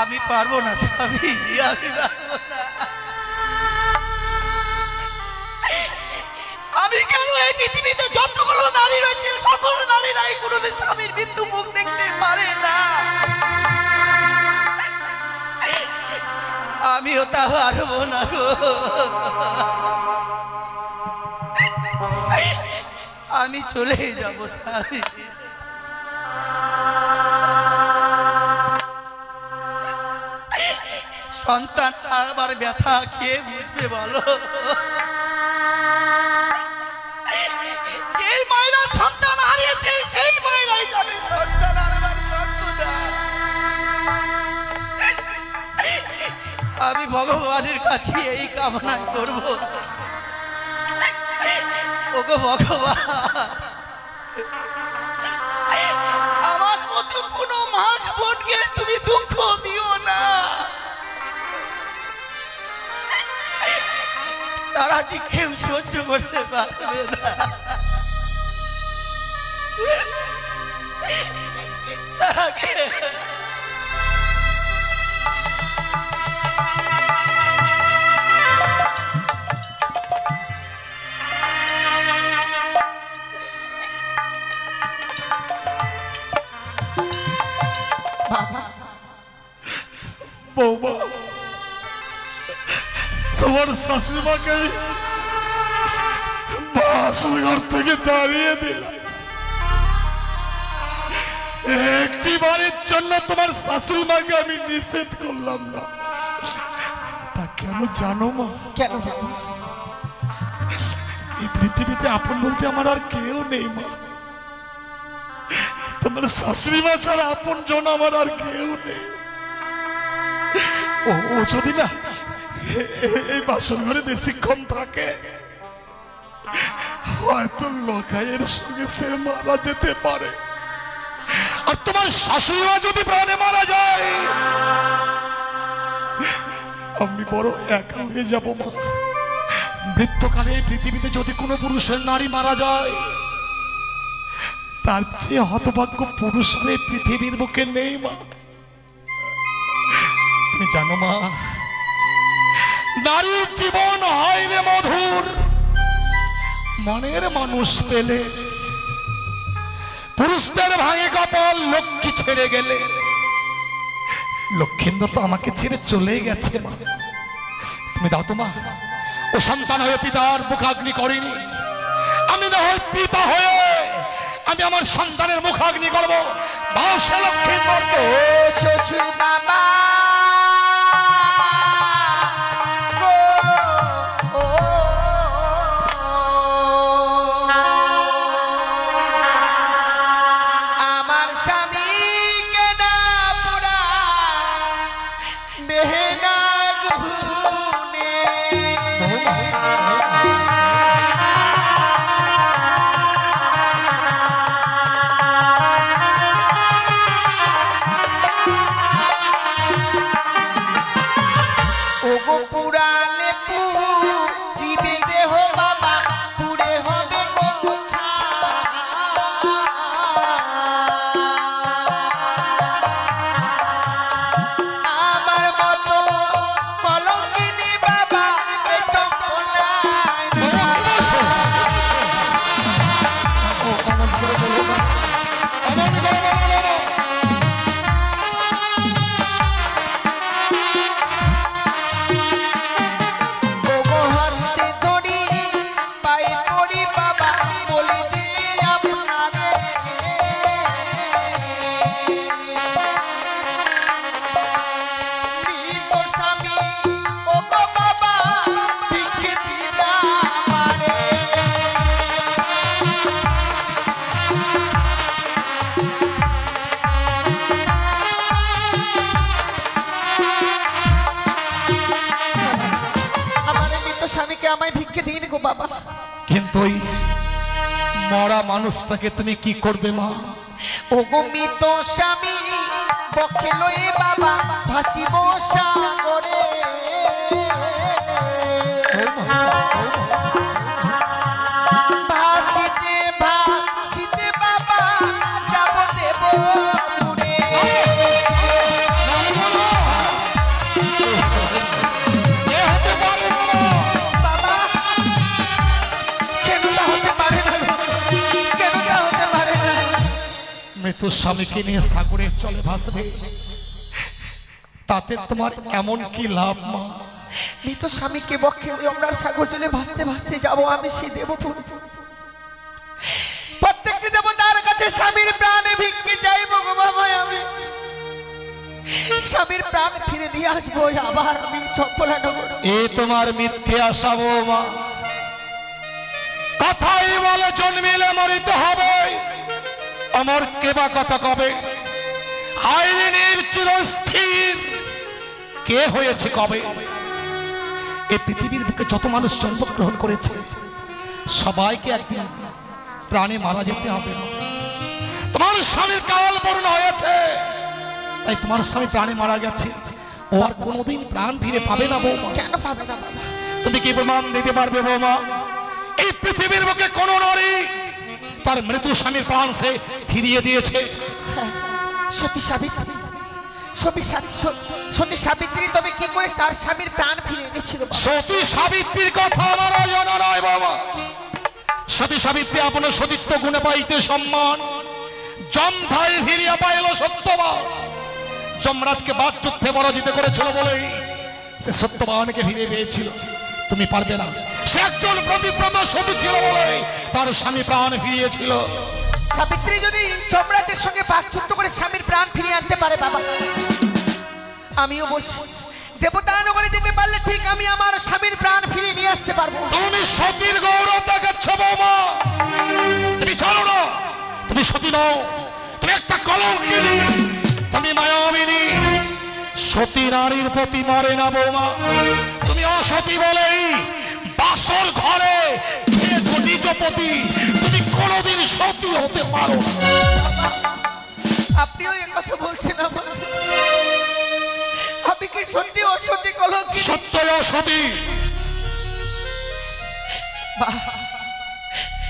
আমি পারবো না স্বামী, আমি পারবো না। আমি কেন এই পৃথিবীতে যতগুলো নারী রয়েছে সকল নারীরাই কোনোদিন স্বামীর মৃত্যু মুখ দেখতে পারে না। আমিও তা পারবো না গো। আমি চলে যাব স্বামী। সন্তান আবার ব্যথা কে বুঝবে বলো? যেই মায়েরা সন্তান হারিয়েছে সেই মায়েরাই জানে সন্তান আবার আমি ভগবানের কাছে এই কামনা করব, ওগো ভগবান, আমার মতো কোনো মা বোনকে তুমি দুঃখ দিও না। তারা যে কেউ সহ্য করতে পারবে না। তাকে বৌমা, তোমার শাশুড়িমাকে বাসর ঘর থেকে দাঁড়িয়ে দিলাম। একটি বারের জন্য তোমার শাশুড়িমাকে আমি নিষেধ করলাম না। তা কেন জানো মা? কেন? এই পৃথিবীতে আপন বলতে আমার আর কেউ নেই মা। তোমার শাশুড়িমা ছাড়া আপন জন আমার আর কেউ নেই। ও যদি না এই বাসন ঘরে বেশিক্ষণ থাকে, হয়তো লখাইয়ের সঙ্গে সে মারা যেতে পারে। আর তোমার শাশুড়িমা যদি প্রাণে মারা যায়, আমি বড় একা হয়ে যাব মা। মৃত্যুকালে পৃথিবীতে যদি কোনো পুরুষের নারী মারা যায়, তার চেয়ে হতভাগ্য পুরুষ পৃথিবীর বুকে নেই মা। তুমি জানো মা, নারীর জীবন হয় রে মধুর মনের মানুষ পেলে। পুরুষদের ভাঙে কপাল লক্ষ্মী ছেড়ে গেলে। লক্ষ্মীন্দর তো আমাকে ছেড়ে চলে গেছে মা। তুমি দাও তো মা, ও সন্তান হয়ে পিতার মুখাগ্নি করেনি, আমি না হয় পিতা হয়ে আমি আমার সন্তানের মুখাগ্নি করবো। বাসা লক্ষ্মীন্দরকে। ও শ্বশুর বাবা কিন্তু ওই মরা মানুষটাকে তুমি কি করবে মা? ও গো মৃত স্বামী বক্ষে লয়ে বাবা ভাসিব সাগরে। ভাসিতে ভাসিতে বাবা যাব দেব দূরে। বাবা কেন তা হতে পারে না, কেন তা হতে পারে না? মৃত স্বামীকে নিয়ে সাগরে চলে ভাসবে, তাতে তোমার এমন কি লাভ মা? মৃত স্বামীকে বক্ষে লয়ে আমরা সাগর জলে ভাসতে ভাসতে যাবো আমি সেই দেবপুর। প্রত্যেকটি দেবতার কাছে স্বামীর প্রাণে ভিক্ষে চাইবো গো বাবা। আমি স্বামীর প্রাণ ফিরে নিয়ে আসবো আবার আমি চম্পলা নগর। এ তোমার মিথ্যে আশা মা। কথাই বলে জন্মিলে মরিতে হবে, আমার কেবা কথা কবে। আইনের চিরস্থির কে হয়েছে কবে? এই পৃথিবীর বুকে যত মানুষ জন্মগ্রহণ করেছে সবাইকে একদিন প্রাণে মারা যেতে হবে। তোমার স্বামীর কাল পূর্ণ হয়েছে, তাই তোমার স্বামী প্রাণে মারা গেছে, ও আর কোনোদিন প্রাণ ফিরে পাবে না বৌমা। কেন পাবে না বাবা? তুমি কি প্রমাণ দিতে পারবে বৌমা? এই পৃথিবীর বুকে কোন নারী তার মৃত্যু স্বামীর প্রাণ সে ফিরিয়ে দিয়েছে? সতী সাবিত্রী, সতী সাবিত্রী তবে কি করে তার স্বামীর প্রাণ ফিরে এনেছিল? সতী সাবিত্রীর কথা আমার জানা নয় বাবা। সতী সাবিত্রী আপনার সতীত্ব গুণে পাইতে সম্মান, যমভাই ফিরিয়া পাইল সত্যবান। যমরাজকে বাকযুদ্ধে পরাজিত করেছিল বলেই সে সত্যবানকে ফিরে পেয়েছিল। তুমি পারবে না। সে একজন প্রতিব্রত সতী ছিল বলে তার স্বামী প্রাণ ফিরিয়েছিল। সাবিত্রী যদি যমরাজের সঙ্গে বাকযুদ্ধ করে স্বামীর প্রাণ ফিরিয়ে আনতে পারে বাবা, আমিও বলছি দেবতা নগরে যেতে পারলে ঠিক আমি আমার স্বামীর প্রাণ ফিরিয়ে নিয়ে আসতে পারবো। তুমি সতীর গৌরব দেখাচ্ছ বৌমা। তুমি জানো না তুমি সতী নও, তুমি একটা কলঙ্কিনী, তুমি মায়াবিনী। সতী নারীর প্রতি মরে না বৌমা। তুমি অসতী বলেই বাসর ঘরে নিজপতি, তুমি কোনোদিন সতী হতে পারো না। আপনিও এই কথা বলছেন আমার? আমি কি সত্যি অসতী কলঙ্কিনী? সত্যই অসতী।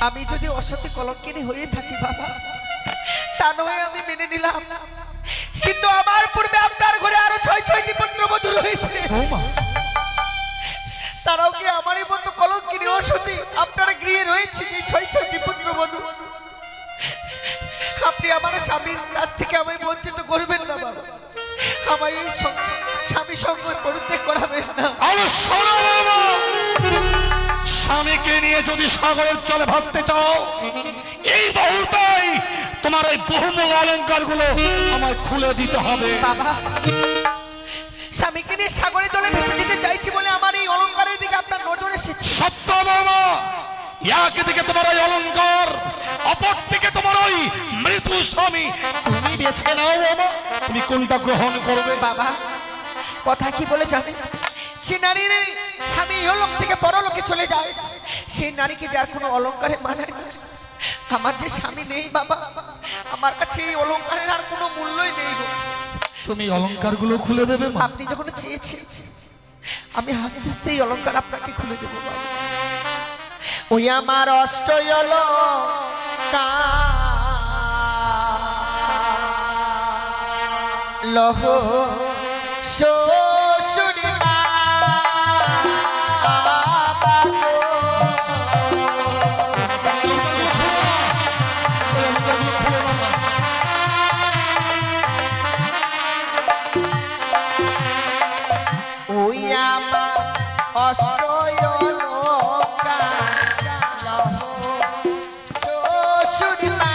আমি যদি অসতী কলঙ্কিনী হয়ে থাকি বাবা, তা নয় আমি মেনে নিলাম, কিন্তু আমার পূর্বে আপনার ঘরে আরো 6টি পুত্রবধূ রয়েছে। তারাও কি আমারই মতো কলঙ্কিনী অসতী? আপনার গৃহে রয়েছে যে 6টি পুত্রবধূ। আপনি আমার স্বামীর কাছ থেকে আমায় বঞ্চিত করবেন না বাবা। আমায় এই স্বামী সঙ্গ পরিত্যাগ করাবেন না। স্বামীকে নিয়ে যদি সাগরের জলে ভাসতে চাও, এই মুহূর্তেই তোমার এই বহুমূল্য অলংকার গুলো আমায় খুলে দিতে হবে। বাবা, স্বামীকে নিয়ে সাগরের জলে ভেসে যেতে চাইছি বলে আমার এই অলংকারের দিকে আপনার নজর এসেছে। সত্য বাবা, একদিকে তোমার ওই অলংকার, অপর দিকে তোমার ওই মৃত্যু স্বামী। তুমি বেছে নাও বাবা, তুমি কোনটা গ্রহণ করবে? বাবা, কথা কি বলে জানেন? যে নারীর স্বামী ইহলোক থেকে পরলোকে চলে যায়, সেই নারীকে যার কোনো অলংকারে মানায় না। আমার যে স্বামী নেই বাবা, আমার কাছে এই অলংকারের আর কোনো মূল্যই নেই গো। তুমি অলংকার গুলো খুলে দেবে মা? আপনি যখন চেয়েছেন আমি হাসতে হাসতে এই অলংকার আপনাকে খুলে দেবো বাবা। ওই আমার অষ্ট লহ শ্বশুর মা ওই আমার অষ্ট শ্বশুর মা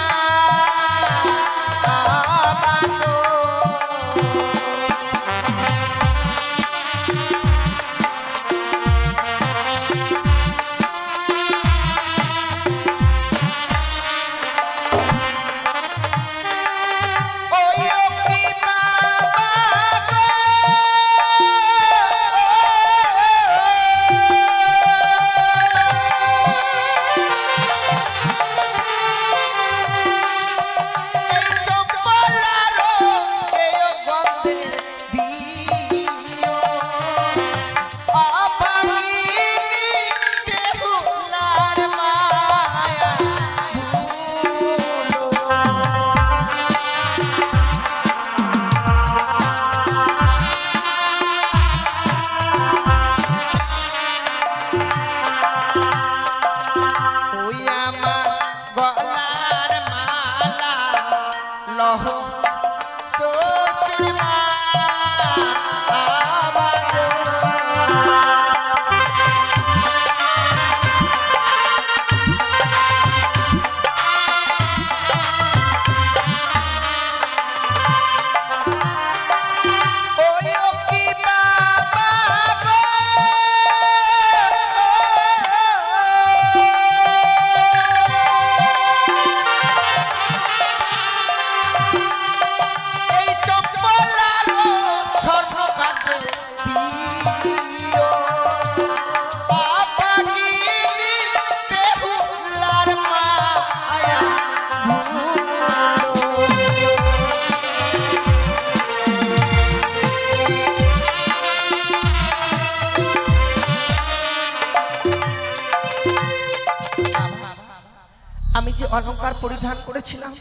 আমি যে অলংকার পরিধান করেছিলাম,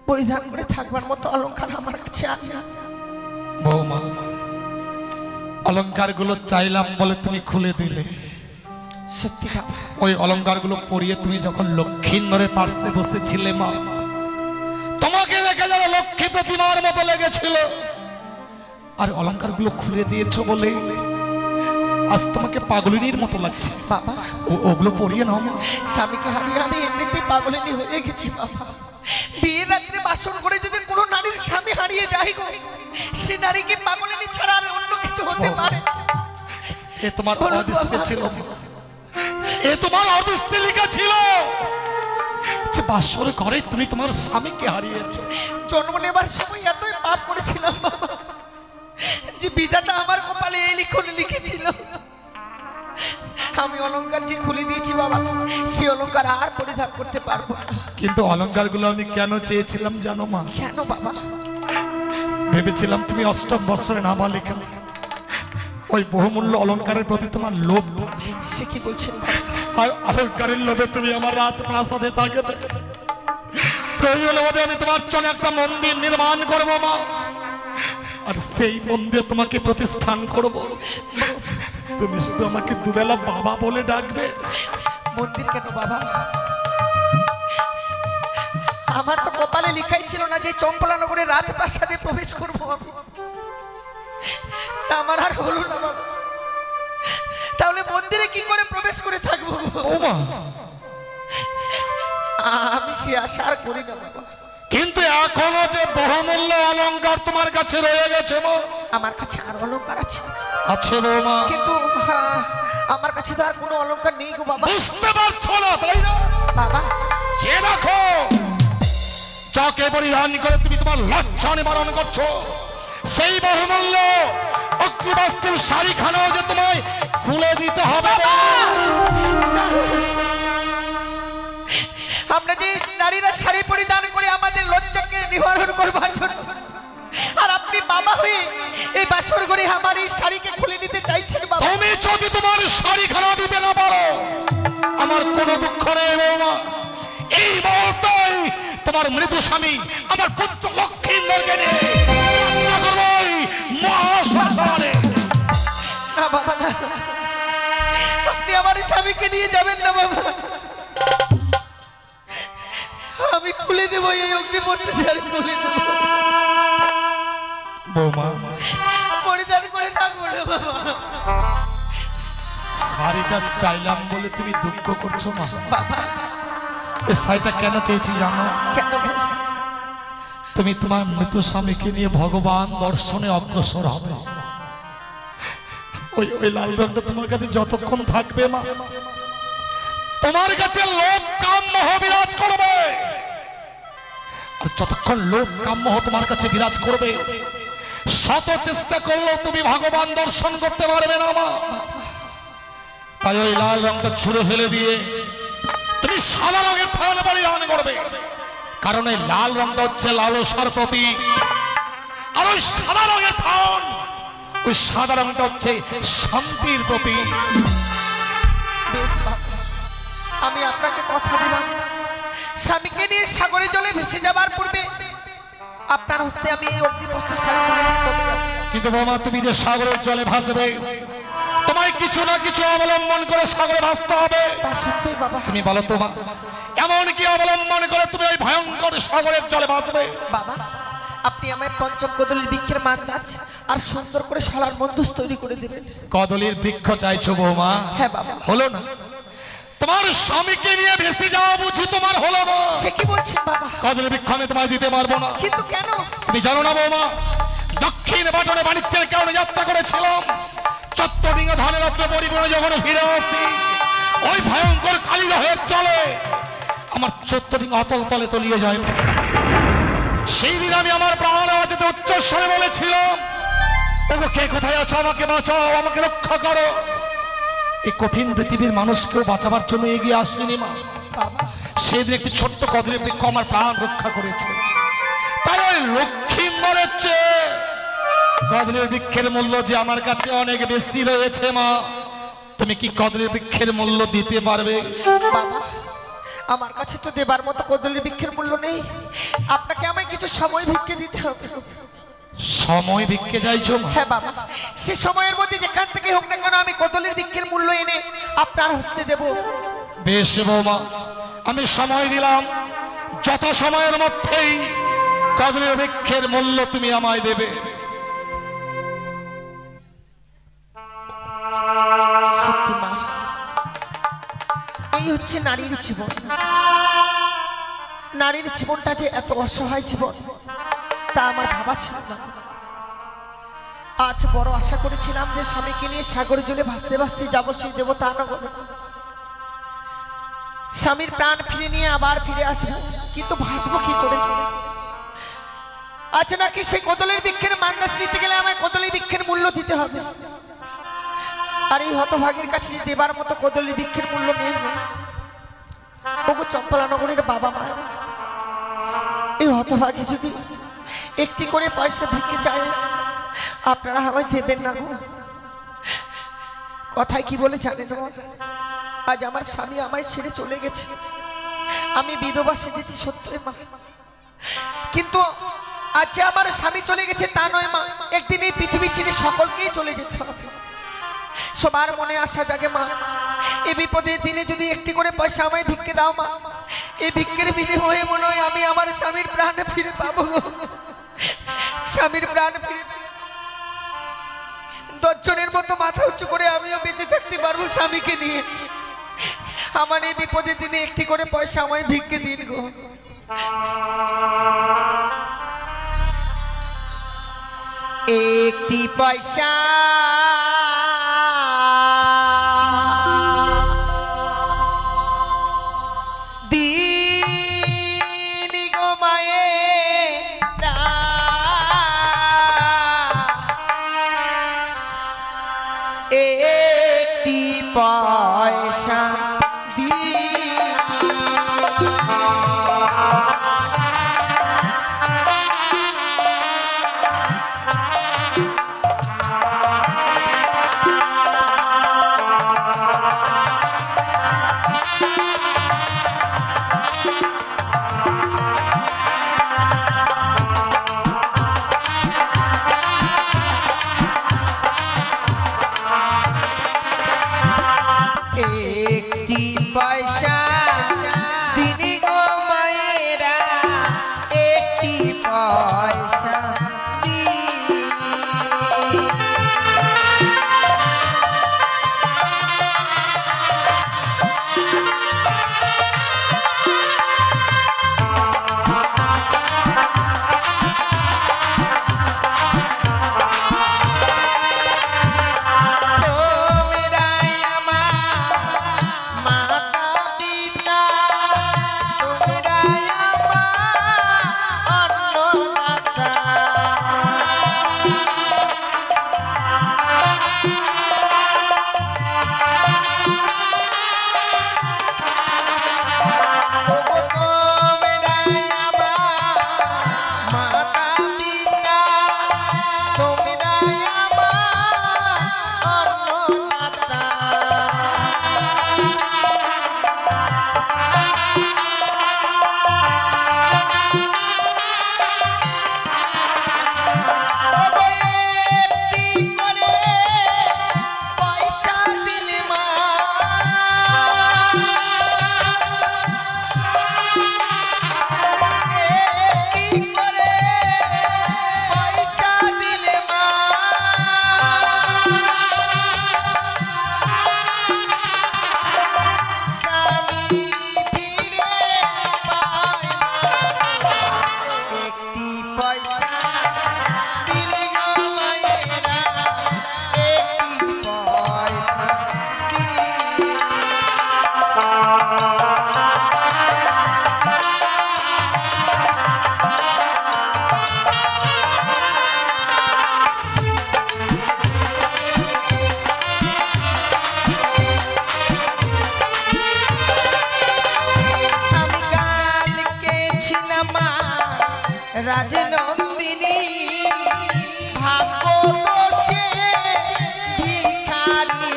পরিধান করে থাকবার মতো অলংকার আমার কাছে আছে। বৌমা, অলংকারগুলো চাইলাম বলে তুমি খুলে দিলে। সত্যি বাবা, ওই অলংকারগুলো পরিয়ে তুমি যখন লক্ষ্মীন্দরের পার্শ্বে বসেছিলে মা, তোমাকে দেখে যেন লক্ষ্মী প্রতিমার মতো লেগেছিল। আর অলংকারগুলো খুলে দিয়েছো বলে আজ তোমাকে পাগলিনীর মতো লাগছে। বাবা ওগুলো পরিয়ে নাও মা। স্বামীকে হারিয়ে আমি এমনিতেই পাগলিনী হয়ে গেছি বাবা। বিয়ের রাত্রে বাসন করে যদি কোনো নারীর স্বামী হারিয়ে যায় গো, সে নারীকে পাগলিনী ছাড়া আর অন্য কিছু হতে পারে? এ তোমার বলো অদৃষ্টে বাবা। ছিল, এ তোমার অদৃষ্টে লেখা ছিল যে বাসর ঘরে তুমি তোমার স্বামীকে হারিয়েছো। জন্ম নেবার সময় এতই পাপ করেছিলাম বাবা, যে বিধাতা আমার কপালে এই লিখন লিখেছিল। আমি অলংকার যে খুলে দিয়েছি বাবা, সে অলংকার আর পরিধান করতে পারবো না। কিন্তু অলংকারগুলো আমি কেন চেয়েছিলাম জানো মা? কেন বাবা? ভেবেছিলাম তুমি অষ্টম বৎসরে নাবালিকা, ওই বহুমূল্য অলংকারের প্রতি তোমার লোভ। সে কি বলছেন বাবা? আর অলংকারের লোভে তুমি আমার রাজপ্রাসাদে থাকবে। প্রয়োজন বোধে আমি তোমার জন্য একটা মন্দির নির্মাণ করবো মা, আর সেই মন্দিরে তোমাকে প্রতিষ্ঠান করব। তুমি শুধু আমাকে দুবেলা বাবা বলে ডাকবে। মন্দির কেন বাবা? আমার তো কপালে লেখাই ছিল না যে চম্পলানগরের রাজপ্রাসাদে প্রবেশ করবো আমি। তা আমার আর হলো না বাবা। তাহলে মন্দিরে কি করে প্রবেশ করে থাকবো? ও মা, আমি সে আশা আর করি না বাবা। কিন্তু এখনো যে বহুমূল্য অলংকার তোমার কাছে রয়ে গেছে মা। আমার কাছে আর অলংকার আছে, আছে বৌমা, কিন্তু আমার কাছে তো আর কোনো অলংকার নেই গো বাবা। বুঝতে পারছো না তাই না বাবা যে দেখো যাকে পরিধান করে তুমি তোমার লজ্জা নিবারণ করছো, সেই বহুমূল্য অগ্নিবস্ত্রের শাড়িখানাও যে তোমায় খুলে দিতে হবে। আমরা যে নারীরা শাড়ি পরিধান করে আমাদের লজ্জাকে নিবারণ করবার জন্য, আর আপনি বাবা হয়ে এই বাসর ঘরে আমার এই শাড়িকে খুলে নিতে চাইছেন বাবা। তুমি যদি তোমার শাড়িখানা দিতে না পারো, আমার কোনো দুঃখ নেই বৌমা। এই মুহূর্তে তোমার মৃত স্বামী আমার পুত্র লক্ষ্মীন্দরকে নিয়ে যাত্রা করবো এই মহাশ্মশানে। না বাবা না, আপনি আমার স্বামীকে নিয়ে যাবেন না বাবা। আমি খুলে দেবো এই অগ্নিপত্র শাড়ি, খুলে দেবো। বৌমা, পরিধান করে থাকবো না বাবা। শাড়িটা চাইলাম বলে তুমি দুঃখ করছো মা? বাবা এই শাড়িটা কেন চেয়েছি জানো? কেন? তুমি তোমার মৃত স্বামীকে নিয়ে ভগবান দর্শনে অগ্রসর হবে। ওই ওই লাল রঙটা তোমার কাছে যতক্ষণ থাকবে মা, তোমার কাছে লোভ কাম মোহ বিরাজ করবে। আর যতক্ষণ লোভ কাম মোহ তোমার কাছে বিরাজ করবে, শত চেষ্টা করলেও তুমি ভগবান দর্শন করতে পারবে না মা। তাই ওই লাল রঙটা ছুঁড়ে ফেলে দিয়ে তুমি সাদা রঙের ফান পরিধান করবে। কারণ এই লাল রঙটা হচ্ছে লালসার প্রতীক, আর ওই সাদা রঙের ফান, ওই সাদা রঙটা হচ্ছে শান্তির প্রতীক। বেশ বাবা, আমি আপনাকে কথা দিলাম, স্বামীকে নিয়ে সাগরের জলে ভেসে যাবার পূর্বে আপনার হস্তে আমি এই অগ্নিপস্ত্রের শাড়ি তুলে দিয়ে তবে যাব। কিন্তু বাবা, তুমি যে সাগরের জলে ভাসবে, তোমায় কিছু না কিছু অবলম্বন করে সাগরে ভাসতে হবে। তা সত্যই বাবা। তুমি বলো তো মা, এমন কি অবলম্বন করে তুমি ওই ভয়ঙ্কর সাগরের জলে ভাসবে? বাবা আপনি আমায় পঞ্চম কদলীর বৃক্ষের মান্দাজ আর সুন্দর করে শালার মন্দুস তৈরি করে দেবেন। কদলীর বৃক্ষ চাইছো বৌমা? হ্যাঁ বাবা। হলো না? তোমার স্বামীকে নিয়ে ভেসে যাওয়া বুঝি তোমার হলো না? সে কি বলছেন বাবা? কদলীর বৃক্ষ আমি তোমায় দিতে পারবো না। কিন্তু কেন? তুমি জানো না বৌমা, দক্ষিণ বাটনে বাণিজ্যের কারণে যাত্রা করেছিলাম, চত্বরিঙ্গা ধানের রাত্রে পরিপূর্ণ যখন ফিরে আসি, ওই ভয়ঙ্কর কালীদহের জলে আমার চত্বরিঙ্গা অতল তলে তলিয়ে যায়। সেই দিন আমি আমার প্রাণ আওয়াজে উচ্চস্বরে বলেছিলাম, ওগো কে কোথায় আছো, আমাকে বাঁচাও, আমাকে রক্ষা করো। এই কঠিন পৃথিবীর মানুষকেও বাঁচাবার জন্য এগিয়ে আসেনি মা। বাবা সেদিন একটি ছোট্ট কদলী বৃক্ষ আমার প্রাণ রক্ষা করেছে। তাই ওই লক্ষ্মীন্দরের চেয়ে কদলীর বৃক্ষের মূল্য যে আমার কাছে অনেক বেশি রয়েছে মা। তুমি কি কদলীর বৃক্ষের মূল্য দিতে পারবে? বাবা আমার কাছে তো দেবার মতো কদলের বৃক্ষের মূল্য নেই, আপনাকে আমায় কিছু সময় ভিক্ষে দিতে হবে। সময় ভিক্ষে চাইছো? হ্যাঁ বাবা, সে সময়ের মধ্যে যেখান থেকে হোক না কেন আমি কদলের বৃক্ষের মূল্য এনে আপনার হস্তে দেব। বেশ বৌমা, আমি সময় দিলাম, যত সময়ের মধ্যেই কদলের বৃক্ষের মূল্য তুমি আমায় দেবে। সত্যি মা, এই হচ্ছে নারীর জীবন। নারীর জীবনটা যে এত অসহায় জীবন তা আমার ভাবা ছিল না। আজ বড় আশা করেছিলাম যে স্বামীকে নিয়ে সাগর জলে ভাসতে ভাসতে যাবো সেই দেবতা নগরে, স্বামীর প্রাণ ফিরে নিয়ে আবার ফিরে আসবো, কিন্তু ভাসবো কি করে? আজ নাকি সেই কদলের বৃক্ষের মান্নাস নিতে গেলে আমায় কদলের বৃক্ষের মূল্য দিতে হবে। আর এই হতভাগের কাছে দেবার মতো কদলের বৃক্ষের মূল্য নেই। ওগো চম্পলা নগরের বাবা মা, এই হতভাগী যদি একটি করে পয়সা ভিক্ষে চায় আপনারা আমায় দেবেন না গো। কথায় কি বলে জানেন? আজ আমার স্বামী আমায় ছেড়ে চলে গেছে, আমি বিধবা সেজেছি সত্যি মা, কিন্তু আজ যে আমার স্বামী চলে গেছে তা নয় মা, একদিন এই পৃথিবী ছেড়ে সকলকেই চলে যেতে হবে। সবার মনে আশা জাগে মা, এই বিপদের দিনে যদি একটি করে পয়সা আমায় ভিক্ষে দাও মা, এই ভিক্ষের বিনিময়ে মনে হয় আমি আমার স্বামীর প্রাণ ফিরে পাবো। স্বামীর প্রাণ ফিরে 10 জনের মতো মাথা উঁচু করে আমিও বেঁচে থাকতে পারবো স্বামীকে নিয়ে। আমার এই বিপদের দিনে একটি করে পয়সা আমায় ভিক্ষে দিন গো। একটি পয়সা দিন গো মায়েরা, একটি পয়সা পয়সা দিনি গো মায়েরা, একটি পয়সা রাজনন্দিনী ভাগ্য দোষে ভিখারি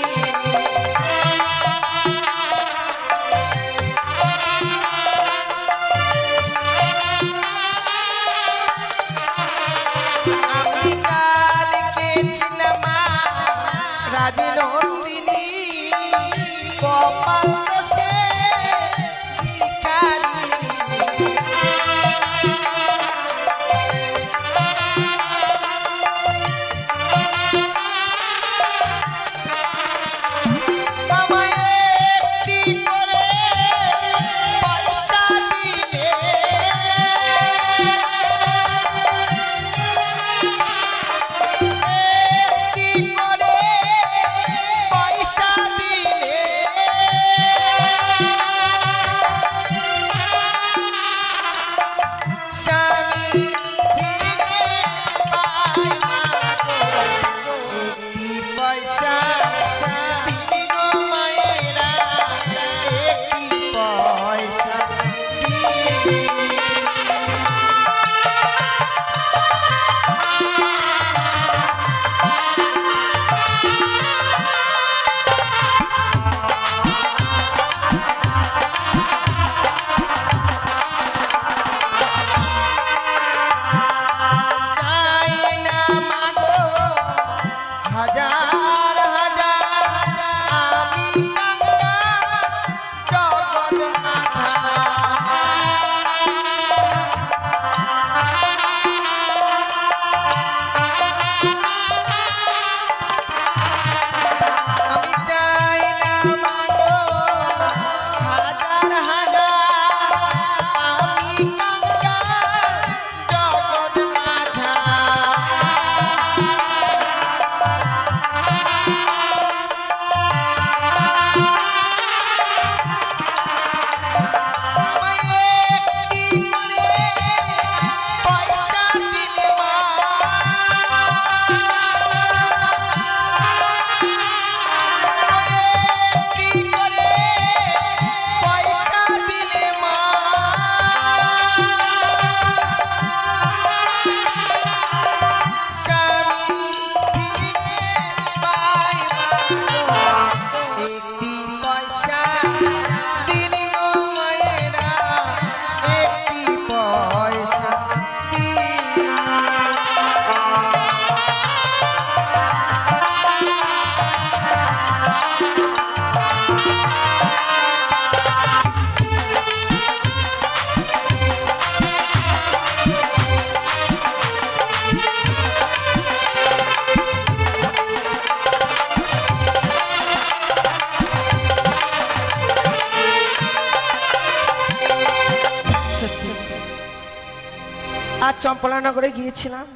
আজ চম্পলানগরে গিয়েছিলাম,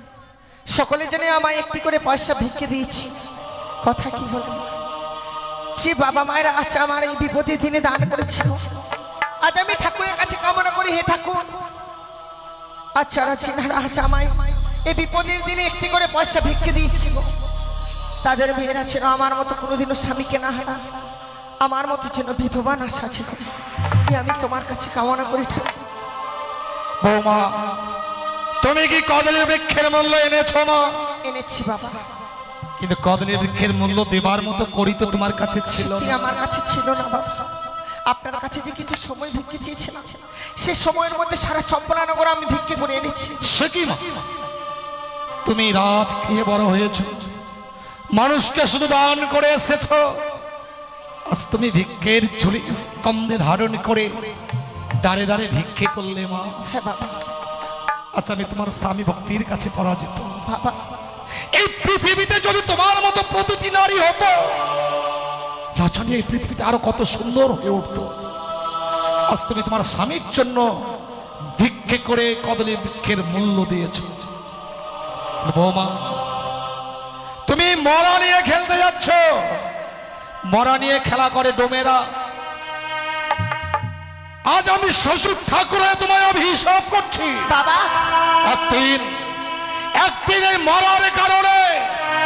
সকলে জন্য আমায় একটি করে পয়সা ভিক্ষে দিয়েছি। কথা কি বলবো, যে বাবা মায়েরা আজ আমার এই বিপদের দিনে দান করেছিল, আজ আমি ঠাকুরের কাছে কামনা করি, হে ঠাকুর আজ যারা চেনারা আজ আমায় এই বিপদের দিনে একটি করে পয়সা ভিক্ষে দিয়েছিল, তাদের মেয়েরা ছিল আমার মতো কোনোদিনও স্বামীকে না হারা, আমার মতো যেন বিধবা না সাজে। আমি তোমার কাছে কামনা করি ঠাকুর। বৌমা, তুমি কি কদলী বৃক্ষের মূল্য এনেছো মা? এনেছি বাবা, কিন্তু কদলী বৃক্ষের মূল্য দেবার মতো করি তো তোমার কাছে ছিল না। আমার কাছে ছিল না বাবা। আপনার কাছে যে কিছু সময় ভিক্ষে চেয়েছিলাম, সে সময়ের মধ্যে সারা চম্পলানগর আমি ভিক্ষে করে এনেছি। সে কি মা, তুমি রাজগৃহে বড় হয়েছো, মানুষকে শুধু দান করে এসেছো, আজ তুমি ভিক্ষের ঝুলি স্কন্ধে ধারণ করে দাঁড়ে দাঁড়ে ভিক্ষে করলে মা। হ্যাঁ বাবা। আচ্ছা, আমি তোমার স্বামী ভক্তির কাছে পরাজিত। বাবা, এই পৃথিবীতে যদি তোমার মতো প্রতিটি নারী হতো, না জানি এই পৃথিবীটা আরো কত সুন্দর হয়ে উঠতো। আজ তুমি তোমার স্বামীর জন্য ভিক্ষে করে কদলী বৃক্ষের মূল্য দিয়েছো। বৌমা, তুমি মরা নিয়ে খেলতে যাচ্ছ, মরা নিয়ে খেলা করে ডোমেরা। আজ আমি শ্বশুর ঠাকুর হয়ে তোমায় অভিশাপ করছি বাবা, একদিন এই মরার কারণে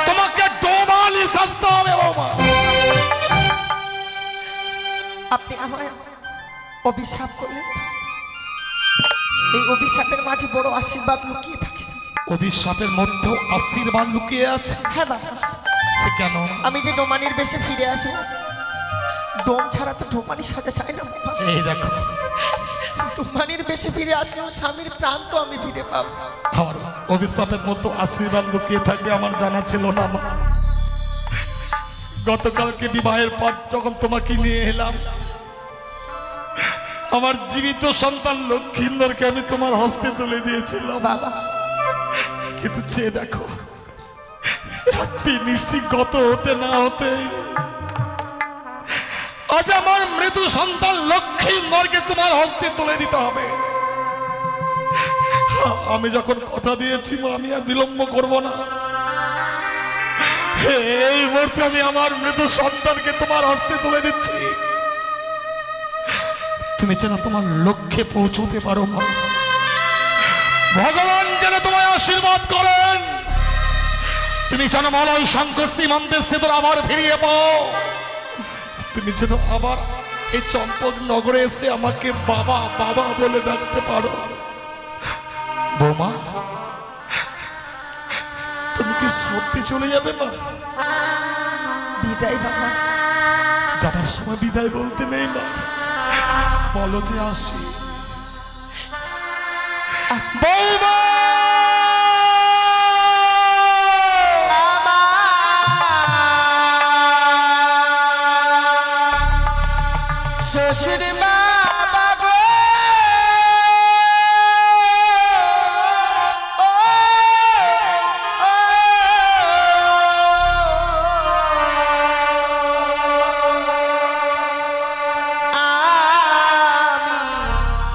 তোমাকে ডোমালি শাস্তি হবে বৌমা। আপনি আমায় অভিশাপ করলেন, এই অভিশাপের মাঝে বড় আশীর্বাদ লুকিয়ে থাকে। অভিশাপের মধ্যেও আশীর্বাদ লুকিয়ে আছে? হ্যাঁ বাবা। সে কেন? আমি যে ডোমানির বেশে ফিরে আসবো, ডোম ছাড়া তো ডোমানি সাজা চাই না বাবা। এই দেখো, ডোমানির বেশে ফিরে আসলেও স্বামীর প্রাণ তো আমি ফিরে পাবো। আমার অভিশাপের মতো আশীর্বাদ লুকিয়ে থাকবে আমার জানা ছিল না মা। গতকালকে বিবাহের পর যখন তোমাকে নিয়ে এলাম, আমার জীবিত সন্তান লক্ষ্মীন্দরকে আমি তোমার হস্তে তুলে দিয়েছিলাম বাবা। কিন্তু চেয়ে দেখো, একটি নিশি গত হতে না হতে আজ আমার মৃত সন্তান লক্ষ্মীন্দরকে তোমার হস্তে তুলে দিতে হবে। আমি যখন কথা দিয়েছি মা, আমি আর বিলম্ব করব না। এই মুহূর্তে আমি আমার মৃত সন্তানকে তোমার হস্তে তুলে দিচ্ছি। তুমি যেন তোমার লক্ষ্যে পৌঁছতে পারো মা। ভগবান যেন তোমায় আশীর্বাদ করেন। তুমি যেন মলয় শঙ্খ শ্রীমন্তের সেতুর আবার ফিরিয়ে পাও। তুমি যেন আবার এই চম্পক নগরে এসে আমাকে বাবা বাবা বলে ডাকতে পারো। বৌমা, তুমি কি সত্যি চলে যাবে মা? বিদায় বাবা। যাবার সময় বিদায় বলতে নেই মা, বলো যে আসি। বৌমা, শ্বশুর বাবা গো,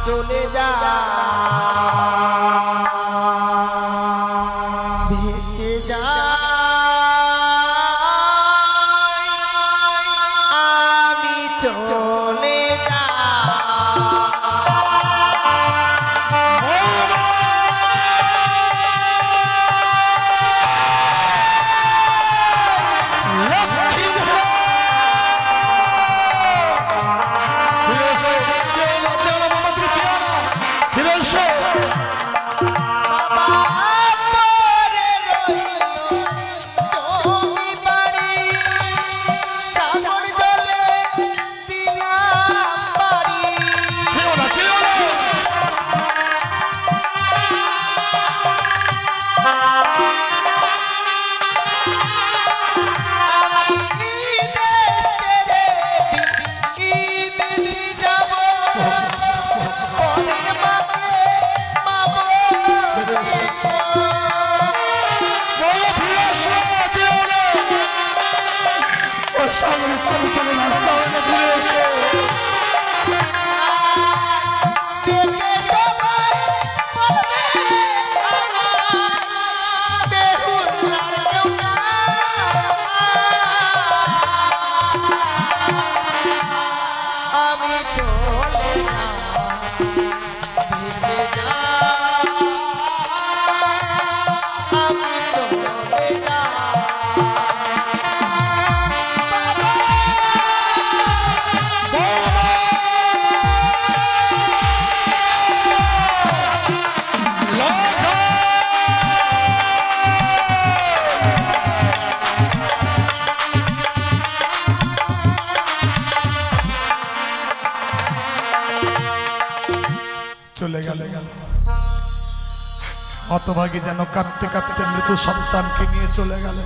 চলে যা ভেসে যা, আমি চলে যা। ফিরে এসো। চলে না ভেসে যা আমি চলে না চলে গেল হতভাগী যেন কাঁদতে কাঁদতে মৃত সন্তানকে নিয়ে চলে গেল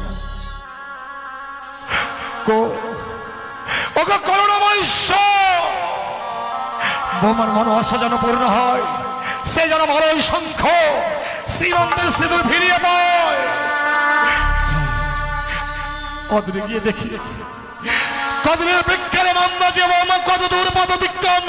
বৌমার মনোবাসা যেন পূর্ণ হয় সে যেন ভালো শঙ্খ শ্রীমন্তের সিঁদুর ফিরিয়ে পায় কদরে গিয়ে দেখি কদরের বৃক্ষের মন্দা যে বৌমা কত দূর পদ অতিক্রম